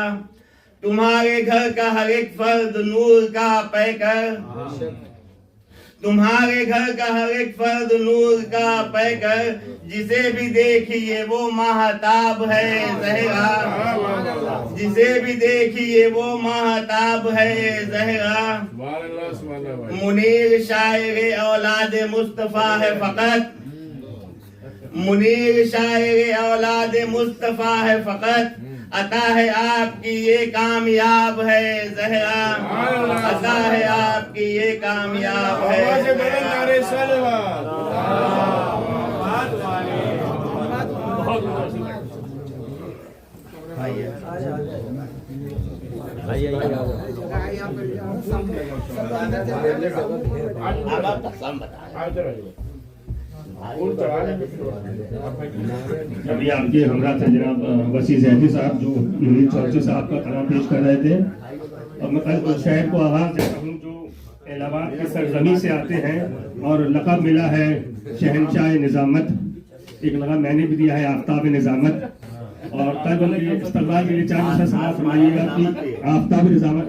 تمہارے گھر کا ہر ایک فرد نور کا پیکر، تمہارے گھر کا ہر ایک فرد نور کا پیکر، جسے بھی دیکھیے وہ ماہتاب ہے زہرا، جسے بھی دیکھیے وہ ماہتاب ہے زہرا۔ منیر شاعر اولاد مصطفیٰ ہے فقط، منیر شاعر اولاد مصطفیٰ ہے فقط، عطا ہے آپ کی یہ کامیاب ہے زہرا، عطا ہے آپ کی یہ کامیاب ہے۔ ابھی آپ کے ہمراہ تھے جناب وسیع زیدی صاحب جو منیر چوچی صاحب کا کلام پیش کر رہے تھے، اور میں کل شہر کو آغاز دیتا ہوں جو الہ آباد کی سرزمین سے آتے ہیں اور لقب ملا ہے شہنشاہ نظامت، ایک لقب میں نے بھی دیا ہے آفتاب نظامت، اور کل ان کے استقبال کے لیے 4 منٹ سماعت فرمائیے گا کہ آفتاب نظامت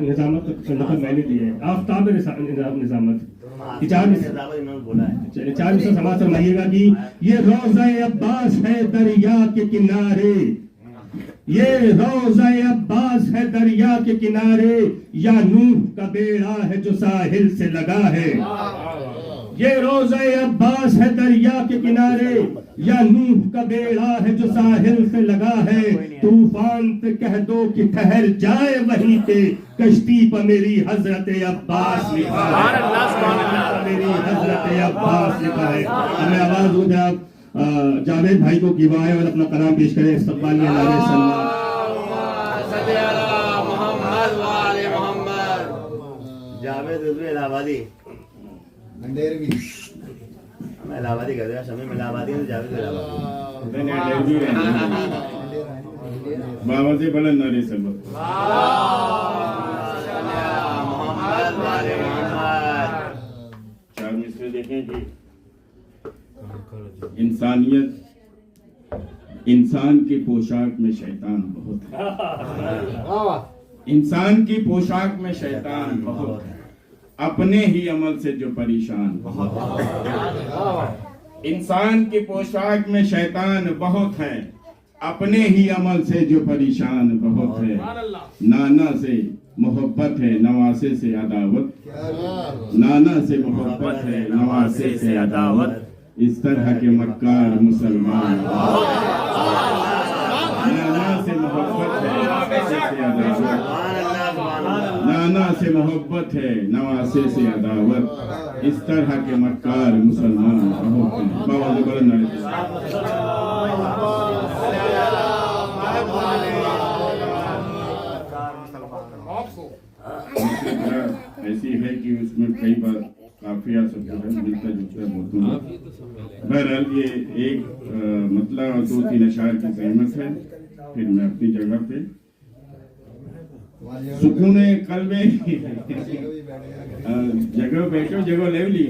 کا لقب میں نے دیا ہے، آفتاب نظامت۔ 4 منٹ سماعت فرمائیے گا کہ یہ روضہ عباس ہے دریا کے کنارے، یہ روضہ عباس ہے دریا کے کنارے، یا نوح کا بیڑا ہے جو ساحل سے لگا ہے، یہ روضہ عباس ہے دریا کے کنارے، یا نوح کا بیڑا ہے جو ساحل سے لگا ہے، طوفان سے کہہ دو کہ ٹھہر جائے وہیں پہ، کشتی پر میری حضرت عباس لکھا ہے، میری حضرت عباس لکھا ہے۔ ہمیں آواز ہو جائے جاوید بھائی کو گوائے اور اپنا کلام پیش کریں استقبالیہ نعرہ سلمان۔ جاوید عضوی الہ آبادی، میں الہ آبادی کر دیا، شمی میں الہ آبادی ہوں، جاوید الہ آبادی۔ بابا سے بلند نعرے سلمان۔ محمد والے محمد۔ 4 مصرے دیکھیں کہ انسانیت، انسان کی پوشاک میں شیطان بہت ہے، انسان کی پوشاک میں شیطان بہت ہے، اپنے ہی عمل سے جو پریشان بہت ہے، انسان کی پوشاک میں شیطان بہت ہے، اپنے ہی عمل سے جو پریشان بہت ہے، نانا سے محبت ہے نواسے سے عداوت، نانا سے محبت ہے نواسے سے عداوت، اس طرح کے مکار مسلمان، نانا سے محبت ہے نواسے سے عداوت، نانا سے محبت ہے نواسے سے عداوت، اس طرح کے مکار مسلمان بہت ہیں۔ بابا سے بلند نعرے۔ ایسی ہے کہ اس میں کئی بار قافیہ سب جو ہے ملتا جلتا بولتا ہوں۔ بہرحال یہ ایک مطلع اور 2-3 اشعار کی زحمت ہے، پھر میں اپنی جگہ پہ سکون قلب جگہ بیٹھو جگہ لے لی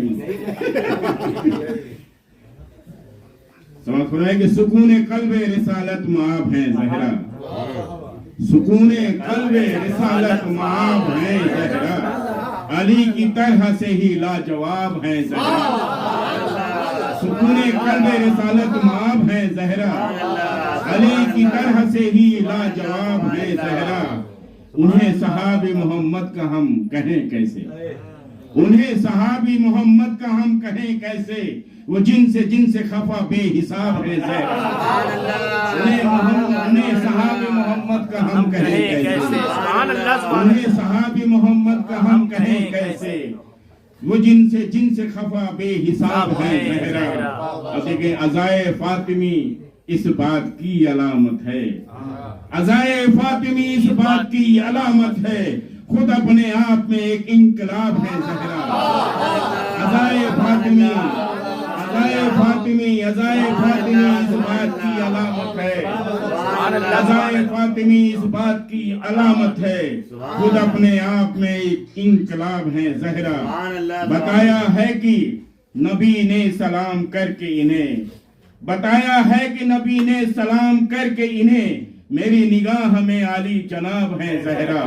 سمجھ فرمائے کہ سکون قلب رسالت معاب ہیں زہرا، سکون قلب رسالت معاب ہیں زہرا، علی کی طرح سے ہی لاجواب ہیں زہرا، سکون قلب رسالت معاب ہیں زہرا، علی کی طرح سے ہی لاجواب ہیں زہرا، انہیں صحابی محمد کا ہم کہیں کیسے، انہیں صحابی محمد کا ہم کہیں کیسے، وہ جن سے خفا بے حساب ہے زہرا، انہیں صحابی محمد کا ہم کہیں کیسے، انہیں صحابی محمد کا ہم کہیں کیسے، وہ جن سے خفا بے حساب ہے زہرا۔ اب دیکھیں عزائے فاطمی اس بات کی علامت ہے، عزائے فاطمی اس بات کی علامت ہے، خود اپنے آپ میں ایک انقلاب ہے زہرا، عزائے فاطمی، عزائے فاطمی، عزائے فاطمی اس بات کی علامت ہے، عزائے فاطمی اس بات کی علامت ہے، خود اپنے آپ میں ایک انقلاب ہے زہرا۔ بتایا ہے کہ نبی نے سلام کر کے انہیں، بتایا ہے کہ نبی نے سلام کر کے انہیں، میری نگاہ میں علی جناب ہے زہرا،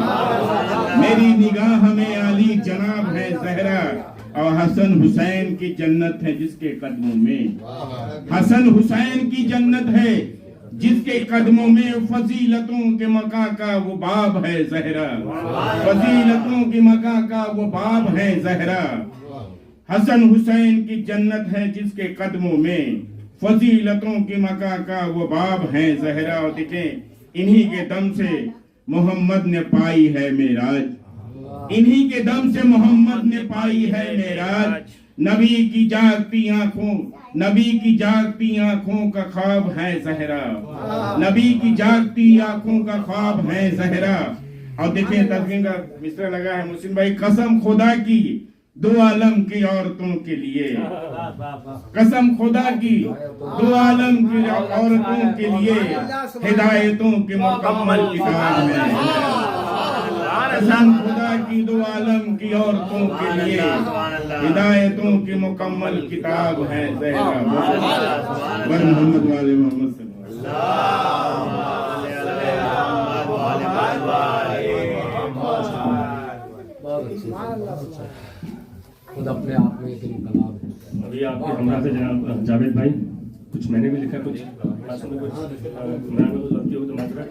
میری نگاہ میں علی جناب ہے زہرا، اور حسن حسین کی جنت ہے جس کے قدموں میں، حسن حسین کی جنت ہے جس کے قدموں میں فضیلتوں کے مقام کا وہ باب ہے زہرا، فضیلتوں کے مقام کا وہ باب ہے زہرا، حسن حسین کی جنت ہے جس کے قدموں میں فضیلتوں کے مقام کا وہ باب ہے زہرا۔ اور دیکھیں انہی کے دم سے محمد نے پائی ہے معراج، انہی کے دم سے محمد نے پائی ہے معراج، نبی کی جاگتی آنکھوں، نبی کی جاگتی آنکھوں کا خواب ہے زہرا، نبی کی جاگتی آنکھوں کا خواب ہے زہرا۔ اور دیکھیں ترجمے کا مصرع لگا ہے محسن بھائی، قسم خدا کی دو عالم کی عورتوں کے لیے، قسم خدا کی دو عالم کی عورتوں کے لیے ہدایتوں کے مکمل کتاب ہے، قسم خدا کی دو عالم کی عورتوں کے لیے ہدایتوں کی مکمل کتاب ہے زہرا۔ بر محمد والے محمد صلی اللہ۔ خود اپنے آپ میں ایک انقلاب ہے۔ ابھی آپ کے ہمراہ سے جناب جاوید بھائی، کچھ میں نے بھی لکھا، کچھ میں نے کچھ غلطی ہو تو معذرت۔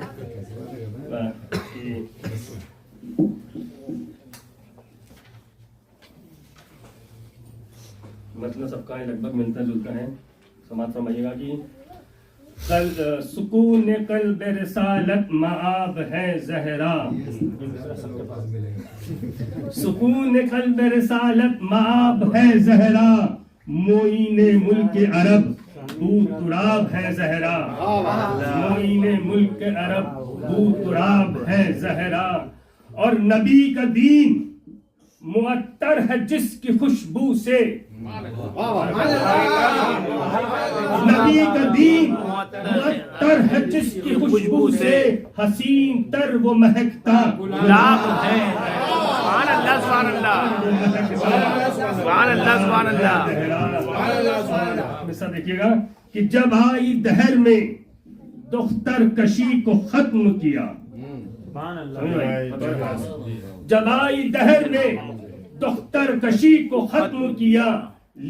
مطلب سب کا لگ بھگ ملتا جلتا ہے، سماعت فرمائیے گا کہ سکون قلب رسالت مآب ہے زہرا، سکون قلب رسالت مآب ہے زہرا، معین ملک عرب بو تراب ہے زہرا، معین ملک عرب بو تراب ہے زہرا، اور نبی کا دین معطر ہے جس کی خوشبو سے، نبی کا دین معطر ہے جس کی خوشبو سے، حسین تر وہ مہکتا گلاب ہے۔ سبحان اللہ سبحان اللہ سبحان اللہ سبحان اللہ۔ مثال دیکھیے گا کہ جب آئی دہر میں دختر کشی کو ختم کیا، جب آئی دہر میں دختر کشی کو ختم کیا،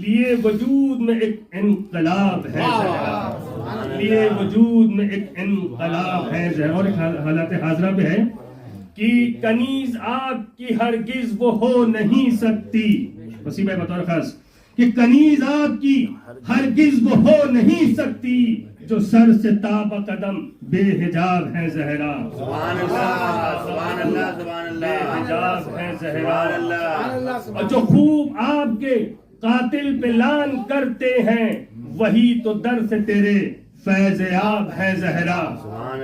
لیے وجود میں ایک انقلاب ہے زہرا، لیے وجود میں ایک انقلاب ہے زہرا۔ اور ایک حالات حاضرہ بھی ہے کہ کنیز آپ کی ہرگز وہ ہو نہیں سکتی، وسیع بھائی بطور خاص، کہ کنیز آپ کی ہرگز وہ ہو نہیں سکتی، جو سر سے تاب قدم بے حجاب ہے زہرا، سبحان اللہ سبحان اللہ سبحان اللہ، بے حجاب ہے زہرا، اور جو خوب آپ کے قاتل پہ لان کرتے ہیں، وہی تو در سے تیرے فیض یاب ہے زہرا،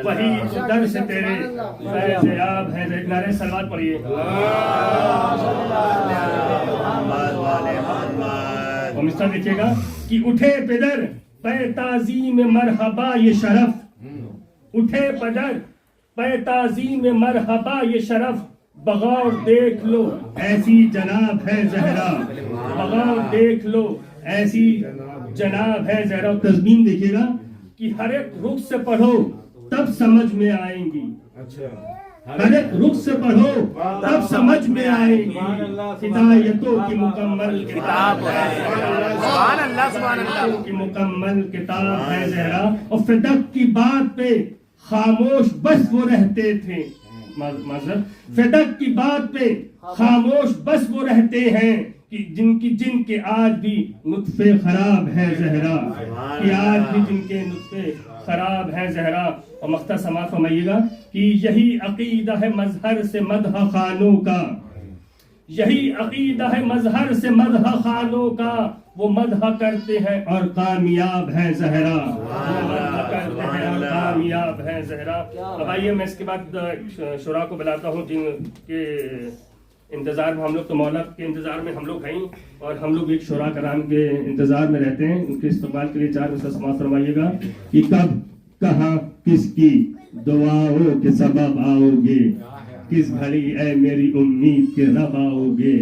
وہی تو در سے تیرے فیض یاب ہے زہرا۔ نعرہ صلوات پڑھیے۔ اور مثال دیکھیے گا کہ اٹھے پدر پہ تعظیم مرحبا یہ شرف، اٹھے پدر پہ تعظیم مرحبا یہ شرف، بغور دیکھ لو ایسی جناب ہے زہرا، بغور دیکھ لو ایسی جناب ہے زہرا۔ اور تضمین دیکھیے گا کہ ہر ایک رخ سے پڑھو تب سمجھ میں آئیں گی، ہر ایک رخ سے پڑھو تب سمجھ میں آئے گی، ہدایتوں کی مکمل کتاب ہے، سبحان اللہ سبحان اللہ کی مکمل کتاب ہے زہرا۔ اور فدق کی بات پہ خاموش بس وہ رہتے تھے، معذرت، فدق کی بات پہ خاموش بس وہ رہتے ہیں کہ جن کے آج بھی نطفے خراب ہے زہرا، کہ آج بھی جن کے نطفے خراب ہے زہرا۔ اور مقطع سماعت فرمائیے گا کہ یہی عقیدہ ہے مظہر سے مدح خانوں کا، یہی عقیدہ ہے مظہر سے مدح خانوں کا، وہ مدح کرتے ہیں اور کامیاب ہے زہرا، وہ مدح کرتے ہیں اور کامیاب ہے زہرا۔ اب آئیے میں اس کے بعد شعراء کو بلاتا ہوں جن کے انتظار میں ہم لوگ، تو مولا کے انتظار میں ہم لوگ ہیں، اور ہم لوگ ایک شعراء کرام کے انتظار میں رہتے ہیں، ان کے استقبال کے لیے 4 مصرع سماعت فرمائیے گا کہ کب کہاں کس کی دعاؤں کے سبب آؤ گے، کس گھڑی اے میری امید کے رب آؤ گے،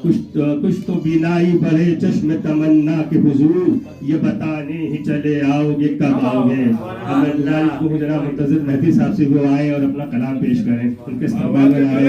کچھ تو بینائی بڑھے چشم تمنا کے حضور، یہ بتانے ہی چلے آؤ گے کب آؤ گے۔ ہم اللہ کو جناب منتظر مہدی صاحب سے وہ آئے اور اپنا کلام پیش کریں، ان کے استقبال میں آئے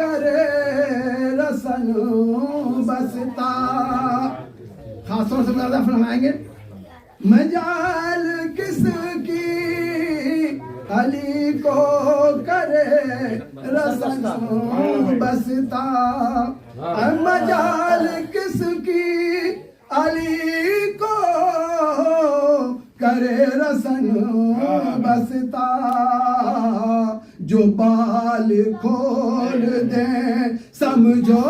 کرے رسن بستا. خاص طور سے ملاحظہ فرمائیں گے مجال کس کی علی کو کرے رسن بستا. مجال کس کی علی کو کرے رسن بستا. جو بال کھول دے سمجھو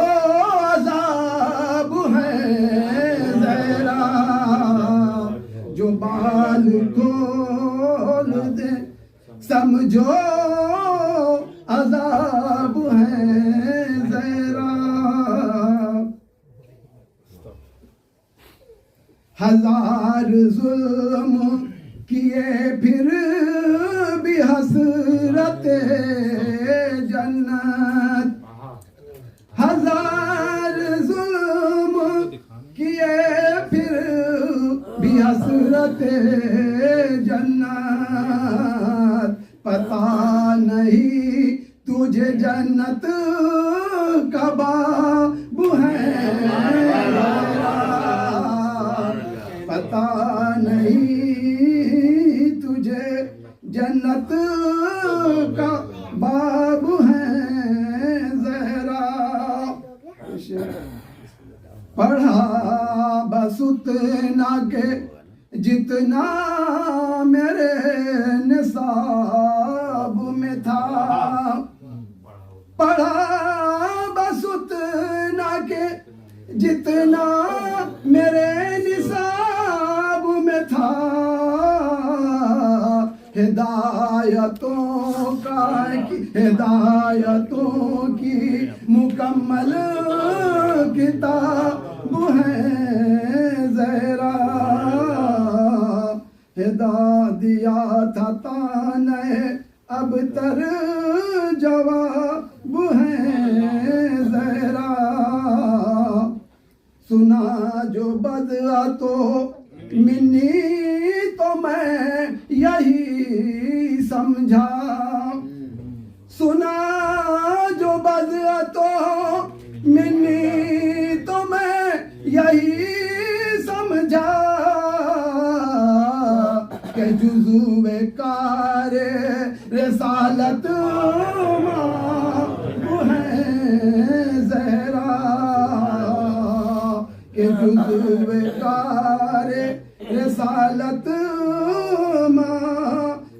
عذاب ہے ذرا. جو بال کھول دے سمجھو عذاب ہے ذرا. ہزار ظلم کیے پھر بھی حسرت جنت. ہزار ظلم کیے پھر بھی حسرت جنت. پتا نہیں تجھے جنت کا باب ہے. پتا نہیں تجھے جنت کا باب ہے زہرا. پڑھا بس اتنا کہ جتنا میرے نصاب میں تھا. پڑھا بس اتنا کہ جتنا میرے نصاب میں تھا. ہدایتوں کی مکمل کتاب ہے زہرا. دیا تھا تانے اب تر جواب ہے زہرا. سنا جو بدعا تو منی تو میں یہی سمجھا. سنا جو بدعا تو منی تو میں یہی سمجھا کہ جزو کار رسالت وہ ہے زہرا. کہ جزو کار رسالت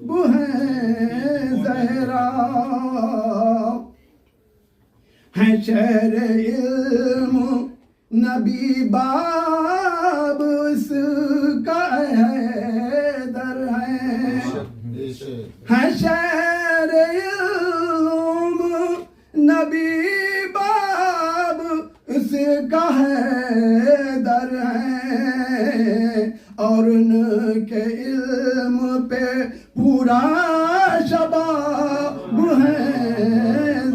وہ ہے زہرا. ہے شہر علم نبی باب اس کا ہے در ہے. ہے شہر علم نبی باب اس کا ہے در ہے. اور ان کے علم پہ پورا شباب ہے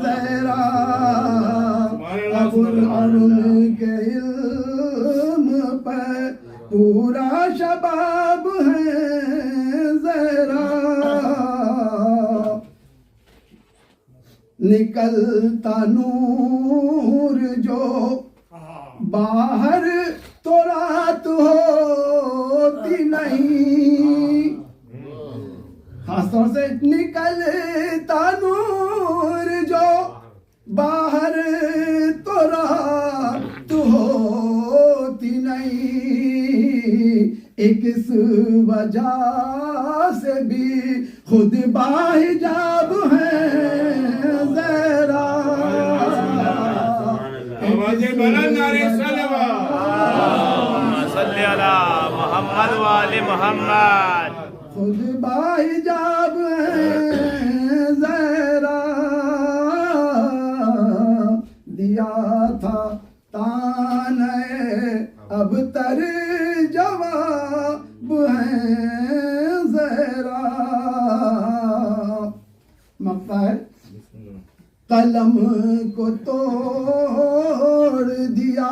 زہرا. اور ان کے علم پہ پورا شباب ہے زہرا. نکلتا نور جو باہر تو رات ہوتی نہیں. خاص طور سے نکلتا نور جو باہر تو رات ہوتی نہیں. ایک اس وجہ سے بھی خود باحجاب ہے زہرا. صلی علی محمد وآل محمد. خود باحجاب ہے زہرا. دیا تھا تانے اب تر جواب ہے زہرا. مقطع ہے قلم کو توڑ دیا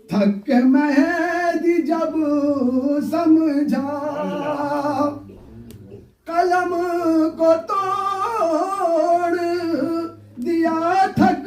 تھک مہدی جب سمجھا. قلم کو توڑ دیا تھک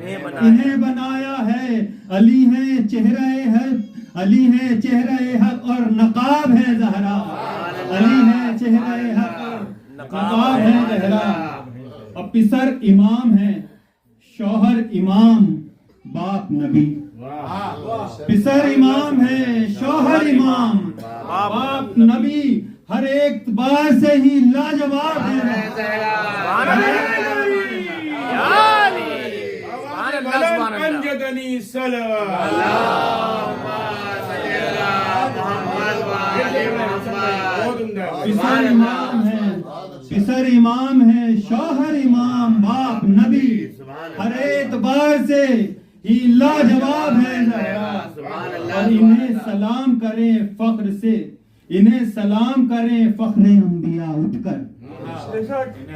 انہیں بنایا ہے، علی ہے چہرہ حق اور نقاب ہے زہرا، علی ہے چہرہ حق اور نقاب ہے زہرا. اور پسر امام ہے، شوہر امام، باپ نبی. پسر امام ہے، شوہر امام، باپ نبی، ہر ایک بار سے ہی لاجواب ہے. پسر امام ہے، شوہر امام، باپ نبی، ہر اعتبار سے ہی لاجواب ہے زہرا. اور انہیں سلام کریں فخر سے، انہیں سلام کریں فخر انبیاء اٹھ کر،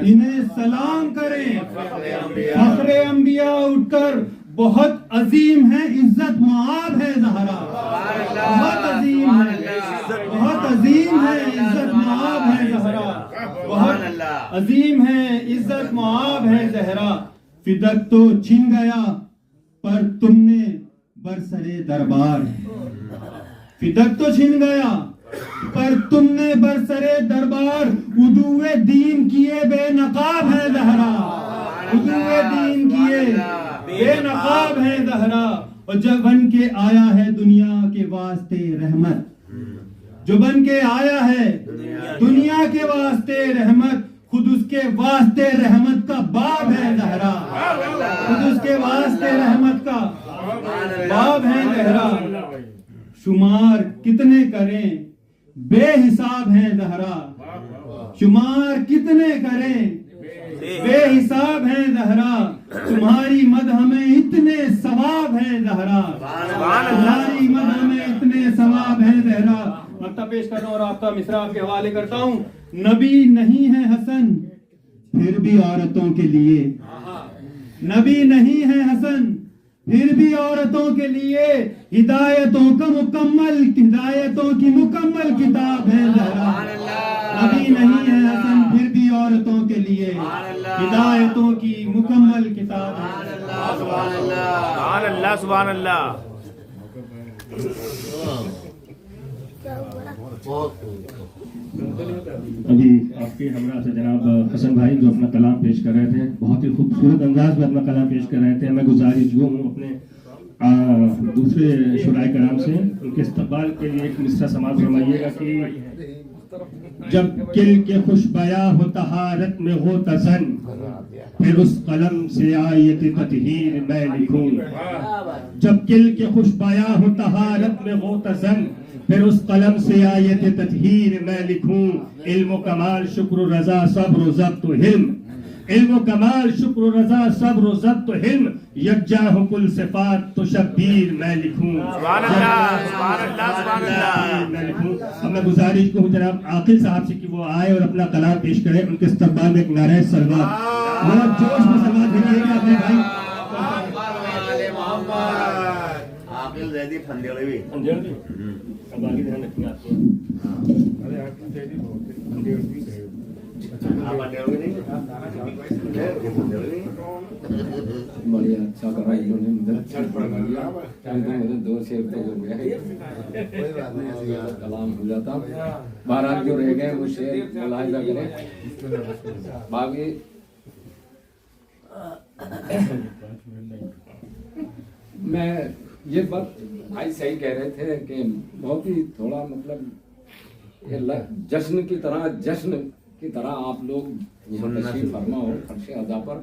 انہیں سلام کریں فخر انبیاء اٹھ کر. بہت عظیم ہے عزت معاب ہے زہرا، بہت عظیم ہے، بہت عظیم ہے عزت معاب ہے زہرا، بہت عظیم ہے عزت معاب ہے زہرا. فدق تو چھن گیا پر تم نے برسرے دربار، فدق تو چھن گیا پر تم نے برسرے دربار. عدوِ دین کیے بے نقاب ہے زہرا، عدوِ دین کیے بے نقاب ہے زہرا. اور جب بن کے آیا ہے دنیا کے واسطے رحمت، جو بن کے آیا ہے دنیا کے واسطے رحمت، خود اس کے واسطے رحمت کا باب ہے زہرا، خود اس کے واسطے رحمت کا باب ہے زہرا. شمار کتنے کریں بے حساب ہے زہرا، شمار کتنے کریں بے حساب ہے زہرا. تمہاری مدح میں اتنے ثواب ہے زہرا، تمہاری مدح میں اتنے ثواب ہے زہرا. مکتب پیش کرنا اور آپ کا مصرع آپ کے حوالے کرتا ہوں. نبی نہیں ہے حسن پھر بھی عورتوں کے لیے، نبی نہیں ہے حسن پھر بھی عورتوں کے لیے، ہدایتوں کی مکمل کتاب ہے زہرا. نبی نہیں ہے حسن پھر بھی عورتوں کے لیے، ہدایتوں کی مکمل کتاب ہے. سبحان اللہ سبحان اللہ. ابھی آپ کے ہمراہ سے جناب حسن بھائی جو اپنا کلام پیش کر رہے تھے، بہت ہی خوبصورت انداز میں اپنا کلام پیش کر رہے تھے. میں گزارش جو ہوں اپنے دوسرے شرائع کرام سے ان کے استقبال کے لیے ایک مصرع سماعت فرمائیے گا کہ جب کل کے خوش بیاں ہو طہارت میں ہو تزن، پھر اس قلم سے آیت تطہیر میں لکھوں. جب کل کے خوش بیاں ہو طہارت میں ہو تزن، پھر اس قلم سے آیت تطہیر میں لکھوں. علم و کمال شکر و رضا صبر و ضبط و حلم، علم و کمال شکر و رضا صبر و ضبط و حلم، یکجا ہو کل صفات تو شبیر میں لکھوں. سبحان اللہ سبحان اللہ سبحان اللہ. میں لکھوں. اب میں گزارش کو جناب عاقل صاحب سے کہ وہ آئے اور اپنا کلام پیش کریں. ان کے استقبال میں ایک نعرہ سلوات، ذرا جوش میں سلوات بھیجیے گا اپنے بھائی. عاقل زیدی پھندیڑوی اب آگے دھیان رکھیں آپ کو. بڑی اچھا کرا انہوں نے، مدد اچھا پڑھا لیا. مدد 2 شعر تو ہو گیا، کلام ہو جاتا. بہرحال جو رہ گئے وہ شعر ملاحظہ کریں. باقی میں یہ بات بھائی صحیح کہہ رہے تھے کہ بہت ہی تھوڑا مطلب یہ جشن کی طرح آپ لوگ تشریف فرما ہو فرش ادا پر،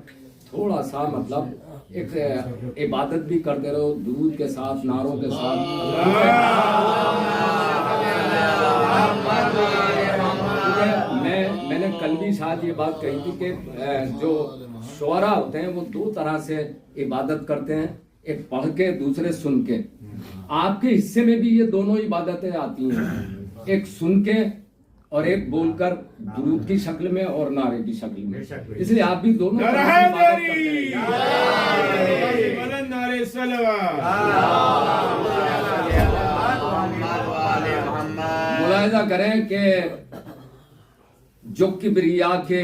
تھوڑا سا مطلب ایک عبادت بھی کرتے رہو درود کے ساتھ، نعروں کے ساتھ. میں نے کل بھی شاید یہ بات کہی تھی کہ جو شعراء ہوتے ہیں وہ 2 طرح سے عبادت کرتے ہیں، ایک پڑھ کے دوسرے سن کے. آپ کے حصے میں بھی یہ دونوں عبادتیں آتی ہیں، ایک سن کے اور ایک بول کر درود کی شکل میں اور نعرے کی شکل میں. اس لیے آپ بھی دونوں ملاحظہ کریں کہ جو کبریا کے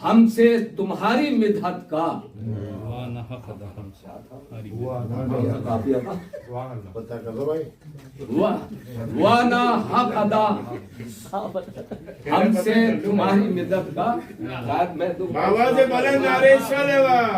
ہم سے تمہاری مدحت کا وانا حق ادا ہم سے تمہاری مدد کا شاید میں تو آواز بلند نعرے صلوات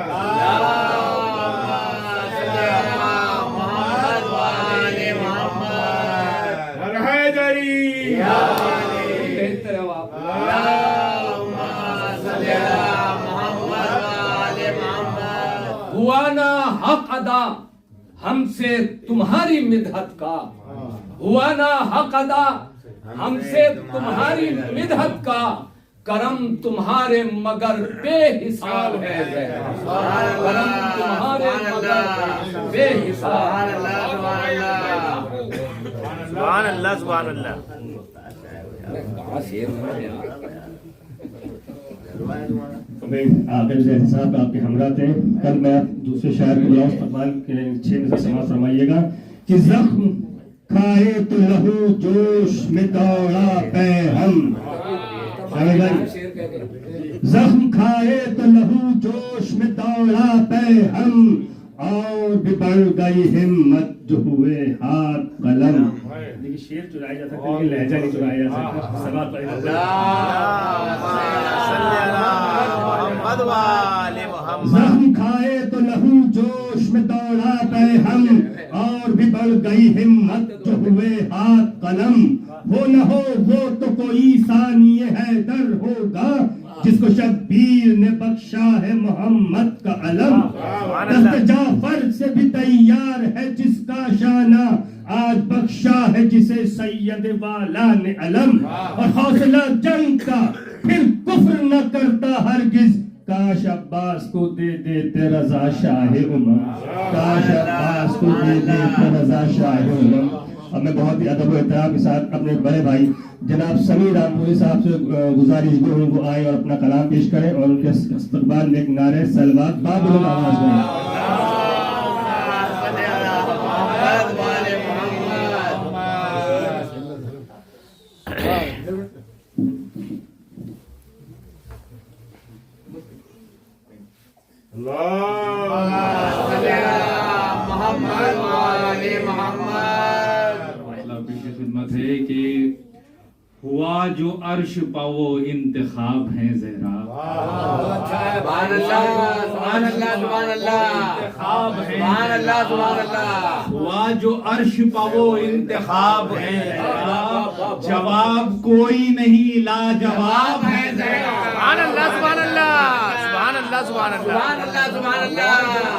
وانا حق ادا ہم سے تمہاری مدحت کا وانا حق ادا ہم سے تمہاری مدحت کا کرم تمہارے مگر بے حساب ہے کرم تمہارے مگر بے حساب سبحان اللہ سبحان اللہ آخر سے صاحب آپ کے ہمراہ تھے. کل میں دوسرے شاعر کو بلاؤں استقبال کے 6 میں سے سماعت فرمائیے گا کہ زخم کھائے تو لہو جوش میں دوڑا پہ ہم. زخم کھائے تو لہو جوش میں دوڑا پہ ہم اور بھی بڑھ گئی ہمت جو ہوئے ہاتھ قلم. دیکھیے شعر چرایا جا سکتا ہے لیکن لہجہ نہیں چرایا جا سکتا. سماعت پر زخم کھائے تو لہو جوش میں دوڑا پہ ہم اور بھی بڑھ گئی ہمت جو ہوئے ہاتھ قلم. ہو نہ ہو وہ تو کوئی ثانی حیدر ہوگا جس کو شبیر نے بخشا ہے محمد کا علم. دست جعفر سے بھی تیار ہے جس کا شانہ آج بخشا ہے جسے سید والا نے علم. اور حوصلہ جنگ کا پھر کفر نہ کرتا ہرگز کاش عباس کو دے دیتے رضا شاہ امم. کاش عباس کو دے دیتے رضا شاہ امم. اب میں بہت ہی ادب و احترام کے ساتھ اپنے بڑے بھائی جناب سمیر رامپوری صاحب سے گزارش گو ہوں وہ آئے اور اپنا کلام پیش کریں اور ان کے استقبال میں ایک نعرہ سلوات بابل آواز میں خدمت ہے کہ ہوا جو عرش پا وہ انتخاب ہیں زہرا. سبحان اللہ سبحان اللہ سبحان اللہ سبحان اللہ سبحان اللہ. ہوا جو عرش پا وہ انتخاب ہیں زہرا. جواب کوئی نہیں لاجواب ہے زہرا. سبحان اللہ سبحان اللہ سبحان اللہ سبحان اللہ سبحان اللہ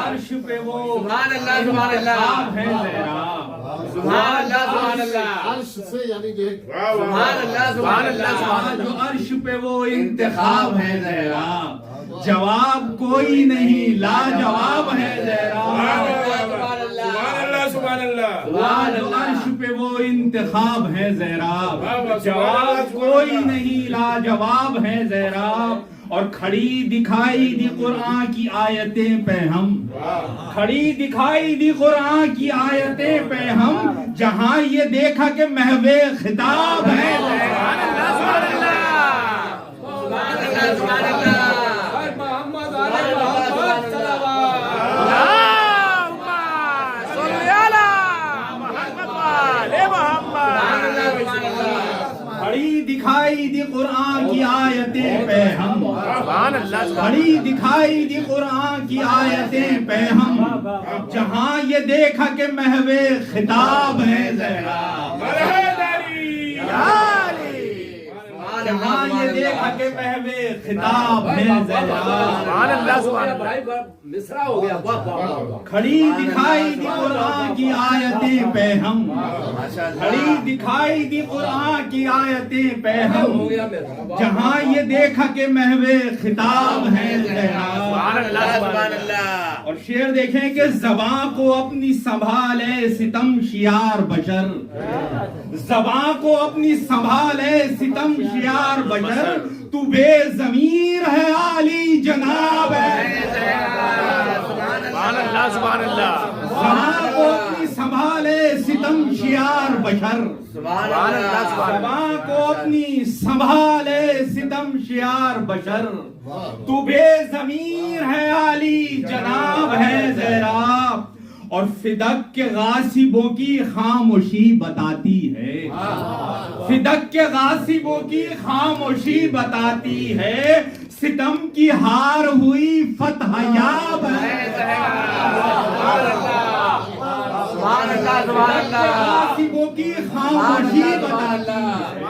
عرش پہ وہ سبحان اللہ سبحان اللہ ہے زہرا. سبحان اللہ سبحان اللہ عرش سے یعنی کہ سبحان اللہ سبحان اللہ. جو عرش پہ وہ انتخاب ہے زہرا. جواب کوئی نہیں لاجواب ہے زہرا. سبحان اللہ سبحان اللہ عرش پہ وہ انتخاب ہے زہرا. جواب کوئی نہیں لاجواب ہے زہرا. اور کھڑی دکھائی دی قرآن کی آیتیں پہ ہم کھڑی دکھائی دی قرآن کی آیتیں پہ ہم جہاں یہ دیکھا کہ محو خطاب ہے. سبحان اللہ سبحان اللہ. محمد علی محمد صلی اللہ محمد علی محمد. کھڑی دکھائی دی قرآن کی آیتیں پہ ہم کھڑی دکھائی دی قرآن کی آیتیں پہ ہم جہاں یہ دیکھا کہ محو خطاب ہے زہرا. جہاں یہ دیکھا کہ محو خطاب ہے سبحان اللہ سبحان اللہ. مصرع ہو گیا. کھڑی دکھائی دی قرآن کی آیتیں پہ ہم کھڑی دکھائی دی قرآن کی آیتیں پہ ہم جہاں یہ دیکھا کہ محو خطاب ہے سبحان اللہ سبحان اللہ. اور شعر دیکھیں کہ زباں کو اپنی سنبھالے ستم شیار بشر. زباں کو اپنی سنبھالے ستم شیار بشر. تو بے ضمیر ہے عالی جناب ہے. سبحان اللہ سبحان اللہ. زباں کو اپنی سنبھالے ستم شیار شیار بشر زباں کو اپنی سنبھالے ستم شیار بشر تو بے ضمیر ہے عالی جناب ہے زہرا اور فدق کے غاصبوں کی خاموشی بتاتی ہے فدق کے غاصبوں کی خاموشی بتاتی ہے ستم کی ہار ہوئی فتح یاب ہے غاصبوں کی خاموشی بتاتی ہے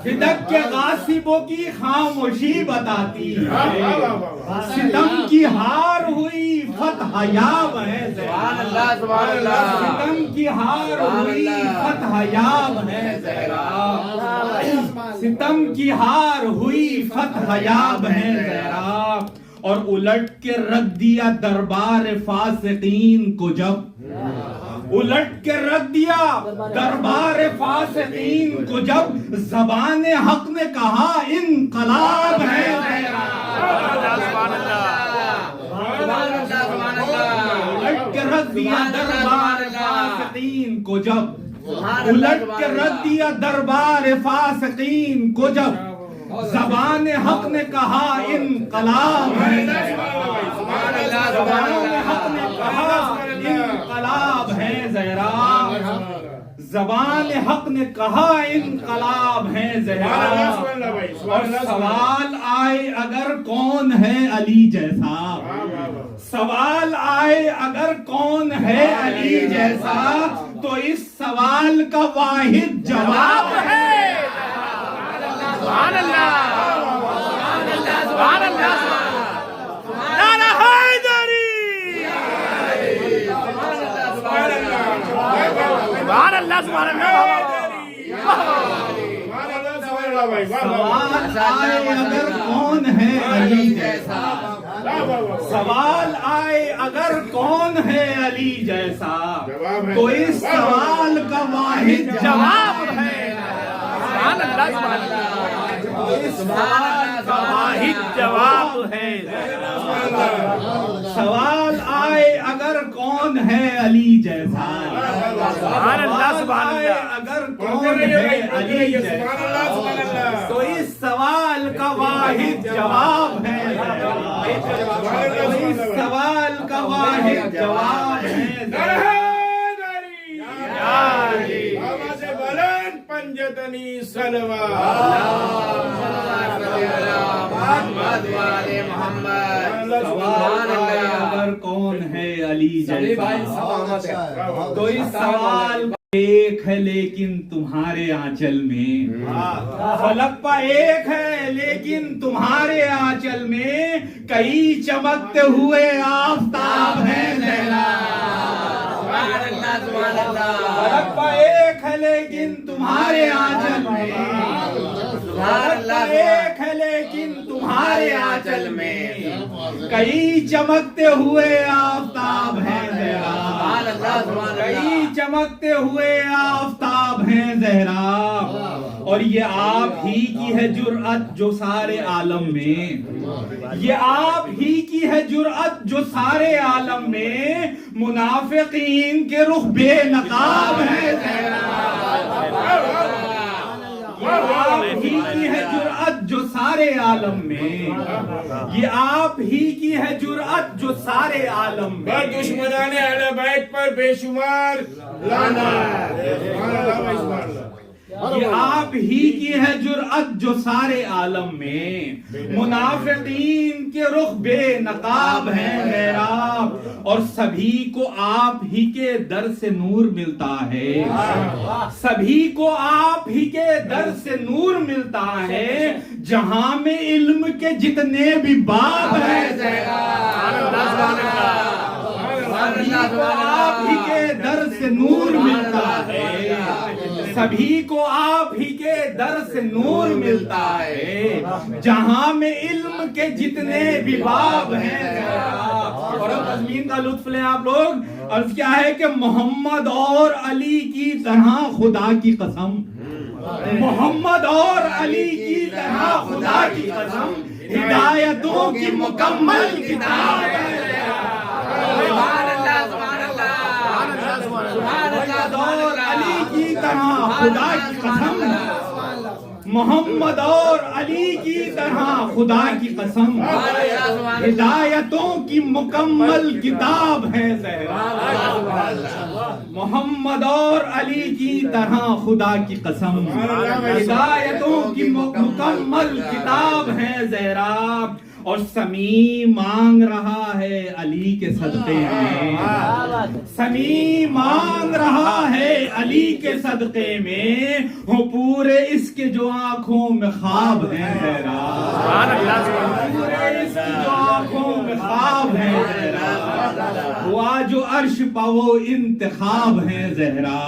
فدق کے غاصبوں کی خاموشی بتاتی ہے ستم کی ہار ہوئی فتح یاب ہے ستم کی ہار ہوئی فتح یاب ہے ستم کی ہار ہوئی فتح یاب ہے زہرا اور الٹ کے رکھ دیا دربار فاسقین کو جب الٹ کے رکھ دیا دربار فاسقین کو جب زبان حق نے کہا انقلاب ہے الٹ کے رکھ دیا دربار فاسقین کو جب الٹ کے رکھ دیا دربار فاسقین کو جب زبان حق نے کہا انقلاب ہے زبان حق نے کہا انقلاب ہے زہرا زبان حق نے کہا انقلاب ہے زہرا اور سوال آئے اگر کون ہے علی جیسا سوال آئے اگر کون ہے علی جیسا تو اس سوال کا واحد جواب ہے سبحان اللہ سبحان اللہ نعرہ حیدری سبحان اللہ سبحان اللہ سوال آئے اگر کون ہے علی جیسا سوال آئے اگر کون ہے علی جیسا تو اس سوال کا واحد جواب ہے سبحان اللہ سبحان اللہ اس سوال کا واحد جواب ہے سوال آئے اگر کون ہے علی جیسا سبحان اللہ سبحان اللہ اگر کون ہے علی جیسا تو اس سوال کا واحد جواب ہے اس سوال کا واحد جواب ہے پنجتنی سلوات اگر کون ہے علی جیسا تو اس سوال ایک ہے لیکن تمہارے آنچل میں فلک پا ایک ہے لیکن تمہارے آنچل میں کئی چمکتے ہوئے آفتاب ہیں زہرا فلک پا ایک ہے لیکن تمہارے آنچل میں ایک ہے لیکن تمہارے آنچل میں کئی چمکتے ہوئے آفتاب ہیں زہرا کئی چمکتے ہوئے آفتاب ہیں زہرا اور یہ آپ ہی کی ہے جرأت جو سارے عالم میں یہ آپ ہی کی ہے جرأت جو سارے عالم میں منافقین کے رخ بے نقاب ہیں آپ ہی کی ہے جرأت جو سارے عالم میں یہ آپ ہی کی ہے جرأت جو سارے عالم میں دشمنان اہل بیت پر بے شمار لعنت یہ آپ ہی کی ہے جرأت جو سارے عالم میں منافقین کے رخ بے نقاب ہیں محراب اور سبھی کو آپ ہی کے در سے نور ملتا ہے سبھی کو آپ ہی کے در سے نور ملتا ہے جہاں میں علم کے جتنے بھی باب ہیں سبھی کو آپ ہی کے در سے نور ملتا ہے سبھی کو آپ ہی کے در سے نور ملتا ہے جہاں میں علم کے جتنے بھی باب ہیں اور تضمین کا لطف لیں آپ لوگ عرض کیا ہے کہ محمد اور علی کی طرح خدا کی قسم محمد اور علی کی طرح خدا کی قسم ہدایتوں کی مکمل کتاب ہے طرح خدا کی قسم، محمد اور علی کی طرح خدا کی قسم، ہدایتوں کی مکمل کتاب ہے زہرا، محمد اور علی کی طرح خدا کی قسم، ہدایتوں کی مکمل کتاب ہے زہرا، اور سمیع مانگ رہا ہے علی کے صدقے میں، سمیع مانگ رہا ہے علی کے صدقے میں، ہو پورے اس کے جو آنکھوں میں خواب ہیں زہرا، پورے اس کی جو آنکھوں میں خواب ہیں زہرا، ہوا جو عرش پا وہ انتخاب ہیں زہرا،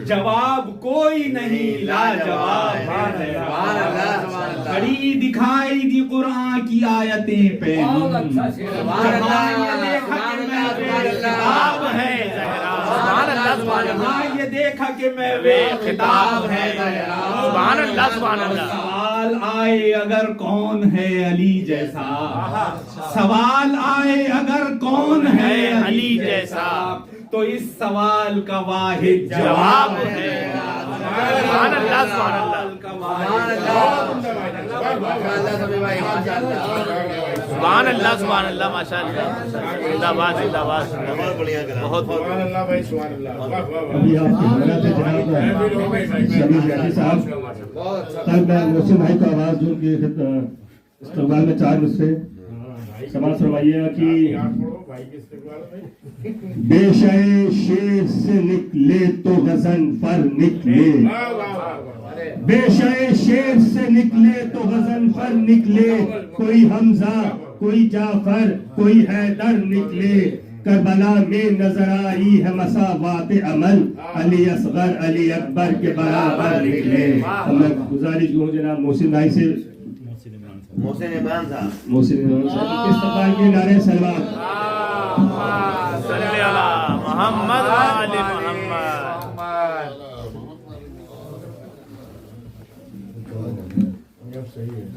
جواب کوئی نہیں لاجواب ہے زہرا، کھڑی دکھائی دی قرآن کی آیتیں پہ، جہاں یہ دیکھا کہ میں خطاب ہے زہرا، جہاں یہ دیکھا کہ میں خطاب ہے زہرا، سوال آئے اگر کون ہے علی جیسا، سوال آئے اگر کون ہے علی جیسا، تو اس سوال کا واحد جواب ہے، سبحان اللہ سبحان اللہ کا واحد سبحان اللہ سبحان اللہ ماشاء اللہ، زندہ باد زندہ باد، بہت بہت ابھی آپ کی حضرت جناب شبیر ریاضی صاحب، کل میں محسن بھائی کا آواز جو کہ استقبال میں 4 مصرے سماعت فرمائیے گا کہ بے شے شیر سے نکلے تو غضن فر نکلے، بے شے شیر سے نکلے تو غضن فر نکلے، کوئی حمزہ کوئی جعفر کوئی حیدر نکلے، کربلا میں نظر آئی ہے مساوات عمل، علی اصغر علی اکبر کے برابر نکلے۔ میں گزارش ہوں جناب محسن بھائی سے، محسن عمران صاحب، محسن عمران صاحب استقبال کے نعرے سلوات، صلی اللہ محمد آل محمد۔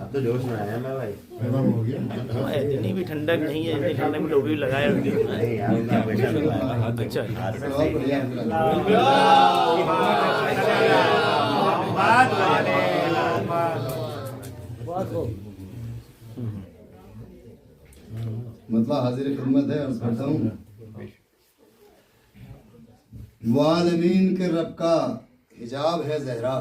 اب تو جوش میں آیا میں بھائی، اتنی بھی ٹھنڈک نہیں ہے، اتنی ٹھنڈک میں ٹوپی لگائے ہوتی ہے۔ مطلب حاضر خدمت ہے، عرض کرتا ہوں، وعالمین کے رب کا حجاب ہے زہرا،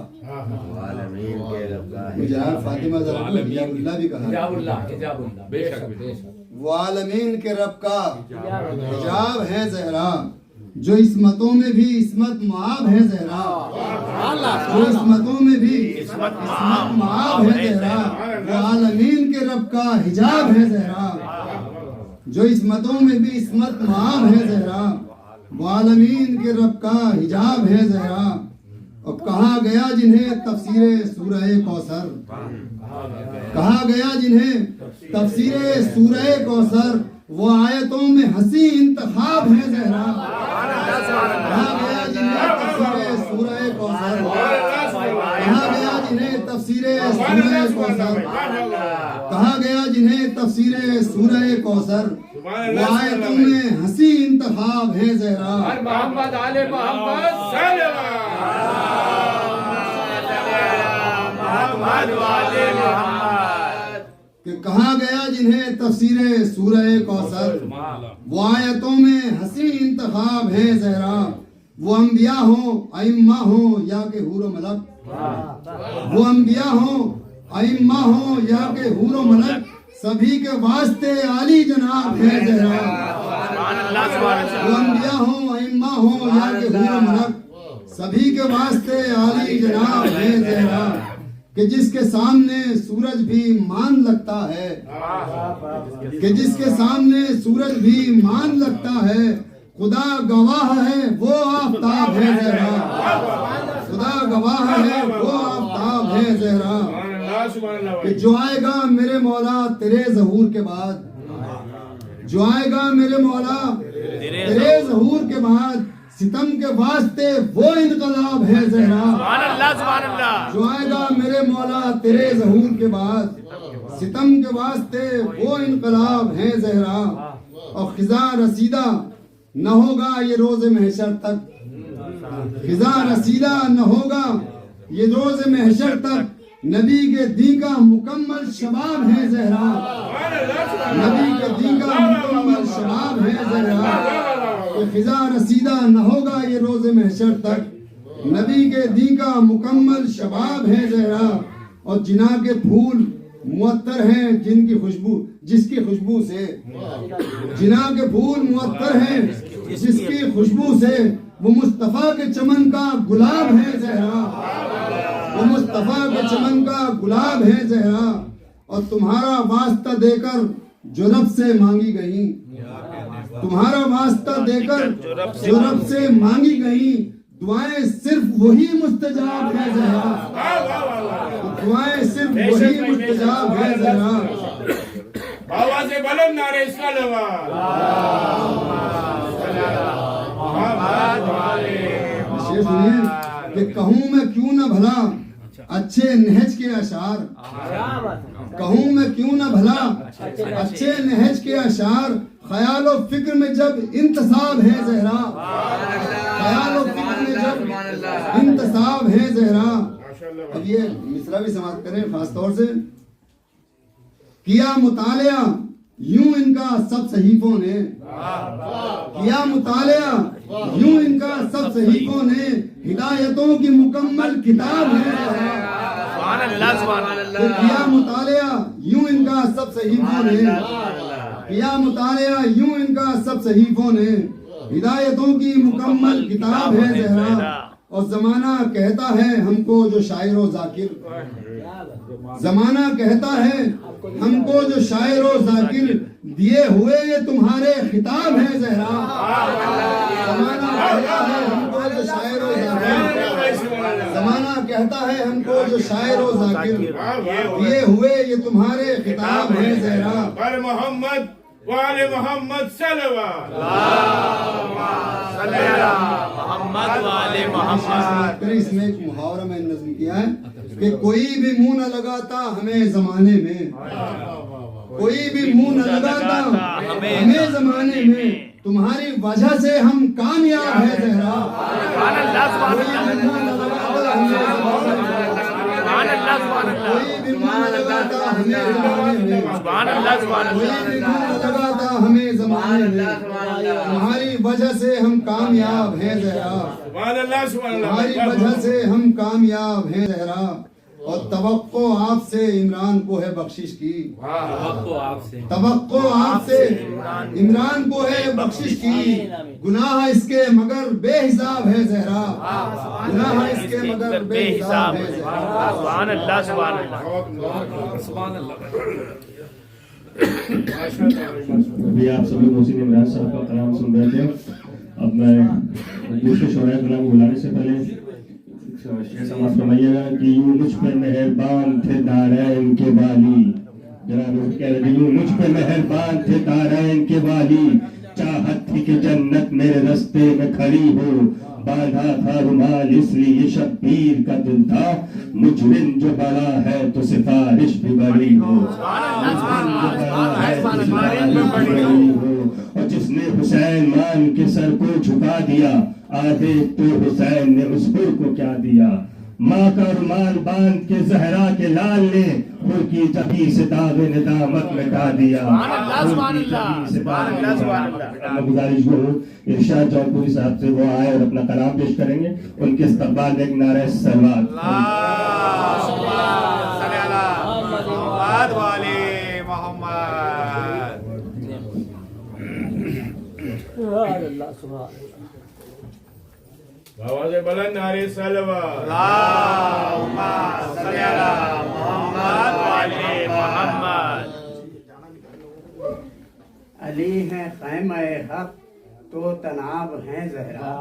عالمین کے رب کا جناب فاطمہ زہرا کو حجاب اللہ بھی کہا ہے، وعالمین کے رب کا حجاب ہے زہرا، جو عصمتوں میں بھی عصمت معاب ہے زہرا، جو عصمتوں میں بھی عصمت معاب ہے زہرا، وعالمین کے رب کا حجاب ہے زہرا، جو عصمتوں میں بھی عصمت معاب ہے زہرا، وعالمین کے رب کا حجاب ہے زہرا، اور کہا گیا جنہیں تفسیر سورہ کوثر، کہا گیا جنہیں تفسیر سورہ کوثر، وہ آیتوں میں ہنسی انتخاب ہے زہرا، کہا گیا جنہیں تفسیر سورہ کوثر، کہا گیا جنہیں تفسیر سورہ کوثر، کہا گیا جنہیں تفسیر سورہ کوثر، وہ آیتوں میں ہنسی انتخاب ہے زہرا، محمد آل محمد صلی اللہ کہ کہا گیا جنہیں تفسیر سورہ کوثر، وہ آیتوں میں ہنسی انتخاب ہے زہرا، وہ انبیاء ہوں ائمہ ہوں یا کہ حور و ملک، وہ انبیاء ہوں ائمہ ہوں یا کہ حور و ملک، سبھی کے واسطے عالی جناب ہے زہرا، وہ انبیاء ہوں ائمہ ہوں یا کہ حور و ملک، سبھی کے واسطے عالی جناب ہے زہرا، کہ جس کے سامنے سورج بھی مان لگتا ہے، کہ جس کے سامنے سورج بھی مان لگتا ہے، خدا گواہ ہے وہ آفتاب ہے زہرا، خدا گواہ ہے وہ آفتاب ہے زہرا، کہ جو آئے گا میرے مولا تیرے ظہور کے بعد، جو آئے گا میرے مولا تیرے ظہور کے بعد، ستم کے واسطے وہ انقلاب ہے زہرا، سبحان اللہ سبحان اللہ، جو آئے گا میرے مولا تیرے ظہور کے بعد، ستم کے واسطے وہ انقلاب ہے زہرا، اور خزاں رسیدہ نہ ہوگا یہ روز محشر تک، خزاں رسیدہ نہ ہوگا یہ روز محشر تک نبی کے دین کا مکمل شباب ہے زہرا نبی کے دین کا مکمل شباب ہے زہرا کہ خزاں رسیدہ نہ ہوگا یہ روز محشر تک نبی کے دین کا مکمل شباب ہے زہرا اور جناح کے پھول معطر ہیں جس کی خوشبو سے جناح کے پھول معطر ہیں جس کی خوشبو سے وہ مصطفیٰ کے چمن کا گلاب ہے زہرا وہ مصطفیٰ کے چمن کا گلاب ہے زہرا اور تمہارا واسطہ دے کر جو رب سے مانگی گئی تمہارا واسطہ دے کر جو رب سے مانگی گئی دعائیں صرف وہی مستجاب ہے زہرا دعائیں صرف وہی مستجاب ہے زہرا آواز بلند نعرہ صلوات شیخ سنیے کہ کہوں میں کیوں نہ بھلا اچھے نہج کے اشعار کہوں میں کیوں نہ بھلا اچھے نہج کے اشعار خیال و فکر میں جب انتصاب ہے زہرا خیال و فکر میں جب انتصاب ہے زہرا اب یہ مصرع بھی سماعت کریں خاص طور سے کیا مطالعہ یوں ان کا سب صحیفوں نے کیا مطالعہ یوں ان کا سب صحیفوں نے ہدایتوں کی مکمل کتاب ہے کیا مطالعہ یوں ان کا سب صحیفوں نے کیا مطالعہ یوں ان کا سب صحیفوں نے ہدایتوں کی مکمل کتاب ہے زہرا اور زمانہ کہتا ہے ہم کو جو شاعر و ذاکر زمانہ کہتا ہے ہم کو جو شاعر و ذاکر دیے ہوئے یہ تمہارے خطاب ہے زہرا زمانہ کہتا ہے ہم کو جو شاعر و ذاکر زمانہ کہتا ہے ہم کو جو شاعر و ذاکر دیے ہوئے یہ تمہارے خطاب ہے زہرا پر محمد وآل محمد صلوات محمد والے محمد اس میں ایک محاورہ میں نظم کیا ہے کہ کوئی بھی منہ نہ لگاتا ہمیں زمانے میں کوئی بھی منہ نہ لگاتا ہمیں زمانے میں تمہاری وجہ سے ہم کامیاب ہے زہرا کوئی بھی منہ نہ لگاتا ہمیں زمانے میں تمہاری وجہ سے ہم کامیاب ہیں زہرا تمہاری وجہ سے ہم کامیاب ہیں زہرا اور توقع آپ سے عمران کو ہے بخشش کی توقع آپ سے عمران کو ہے بخشش کی گناہ اس کے مگر بے حساب ہے زہرا گناہ اس کے مگر بے حساب ہے زہرا سبحان اللہ سبحان اللہ سبحان اللہ ابھی آپ سبھی محسن عمران صاحب کا کلام سن رہے تھے اب میں دوسرے شعراء کلام کو بلانے سے پہلے شیخ سماعت فرمائیے گا کہ یوں مجھ پہ مہربان تھے دارین کے والی جناب کہہ رہے یوں مجھ پہ مہربان تھے دارین کے والی چاہت تھی کہ جنت میرے رستے میں کھڑی ہو باندھا تھا رومال اس لیے شبیر کا دل تھا مجرم جو بڑا ہے تو سفارش بھی بڑی ہو اور جس نے حسین مان کے سر کو جھکا دیا آدھے تو حسین نے اس حر کو کیا دیا ماں کا رومال باندھ کے زہرا کے لال نے حر کی جبھی سے داغ ندامت مٹا دیا میں گزارش کو ارشاد جونپوری صاحب سے وہ آئے اور اپنا کلام پیش کریں گے ان کے استقبال میں ایک نعرہ صلوات آواز بلند نعرہ صلوات اللہم صلی علی محمد وعلی محمد علی ہے خیمہ حق تو تناب ہیں زہرا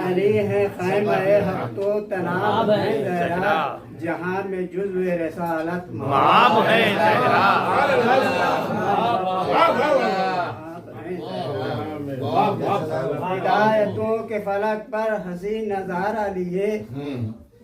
علی ہے خیمہ حق تو تناب ہیں زہرا جہاں میں جزو رسالت مآب ہے زہرا ہدایتوں کے فلک پر حسین نظارہ لیے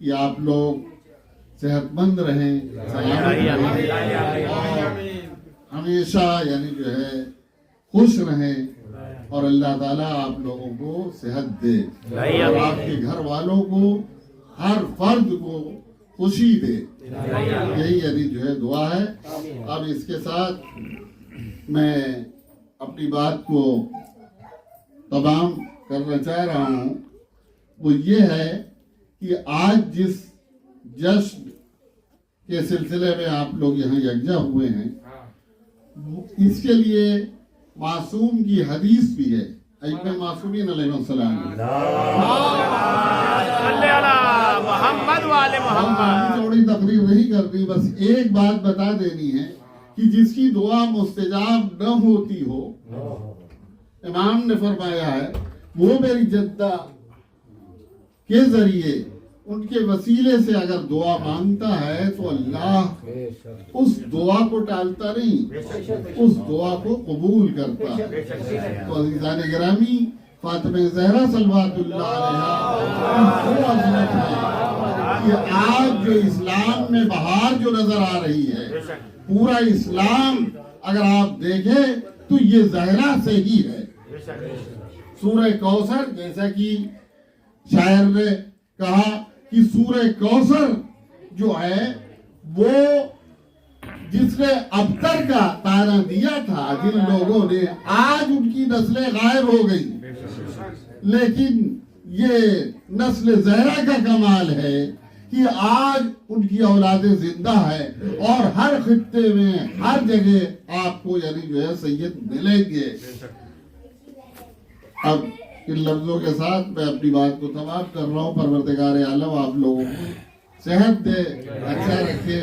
کہ آپ لوگ صحت مند رہیں، سلامت رہیں، اور ہمیشہ یعنی جو ہے خوش رہیں، اور اللہ تعالیٰ آپ لوگوں کو صحت دے، اور آپ کے گھر والوں کو، ہر فرد کو خوشی دے، یہی یعنی جو ہے دعا ہے۔ اب اس کے ساتھ میں اپنی بات کو تمام کرنا چاہ رہا ہوں، وہ یہ ہے کہ آج جس جشن کے سلسلے میں آپ لوگ یہاں یکجا ہوئے ہیں، اس کے لیے معصوم کی حدیث بھی ہے، ائمہ معصومین علیہ السلام، چوڑی تقریر نہیں کرتی، بس ایک بات بتا دینی ہے کہ جس کی دعا مستجاب نہ ہوتی ہو، امام نے فرمایا ہے وہ میری جدہ کے ذریعے، ان کے وسیلے سے اگر دعا مانگتا ہے تو اللہ اس دعا کو ٹالتا نہیں، اس دعا کو قبول کرتا ہے۔ تو عزیزان گرامی، فاطمہ زہرا صلوات اللہ علیہا وہ عظمت ہے کہ آج جو اسلام میں بہار جو نظر آ رہی ہے، پورا اسلام اگر آپ دیکھیں تو یہ زہرا سے ہی ہے۔ سورہ کوثر، جیسا کہ شاعر نے کہا کہ سورہ کوثر جو ہے وہ جس نے ابتر کا تانا دیا تھا جن لوگوں نے، آج ان کی نسلیں غائب ہو گئی، لیکن یہ نسل زہرا کا کمال ہے کہ آج ان کی اولادیں زندہ ہے، اور ہر خطے میں ہر جگہ آپ کو یعنی جو ہے سید ملیں گے۔ اب ان لفظوں کے ساتھ میں اپنی بات کو تمام کر رہا ہوں۔ پروردگار عالم آپ لوگوں کو صحت دے، اچھا رکھے۔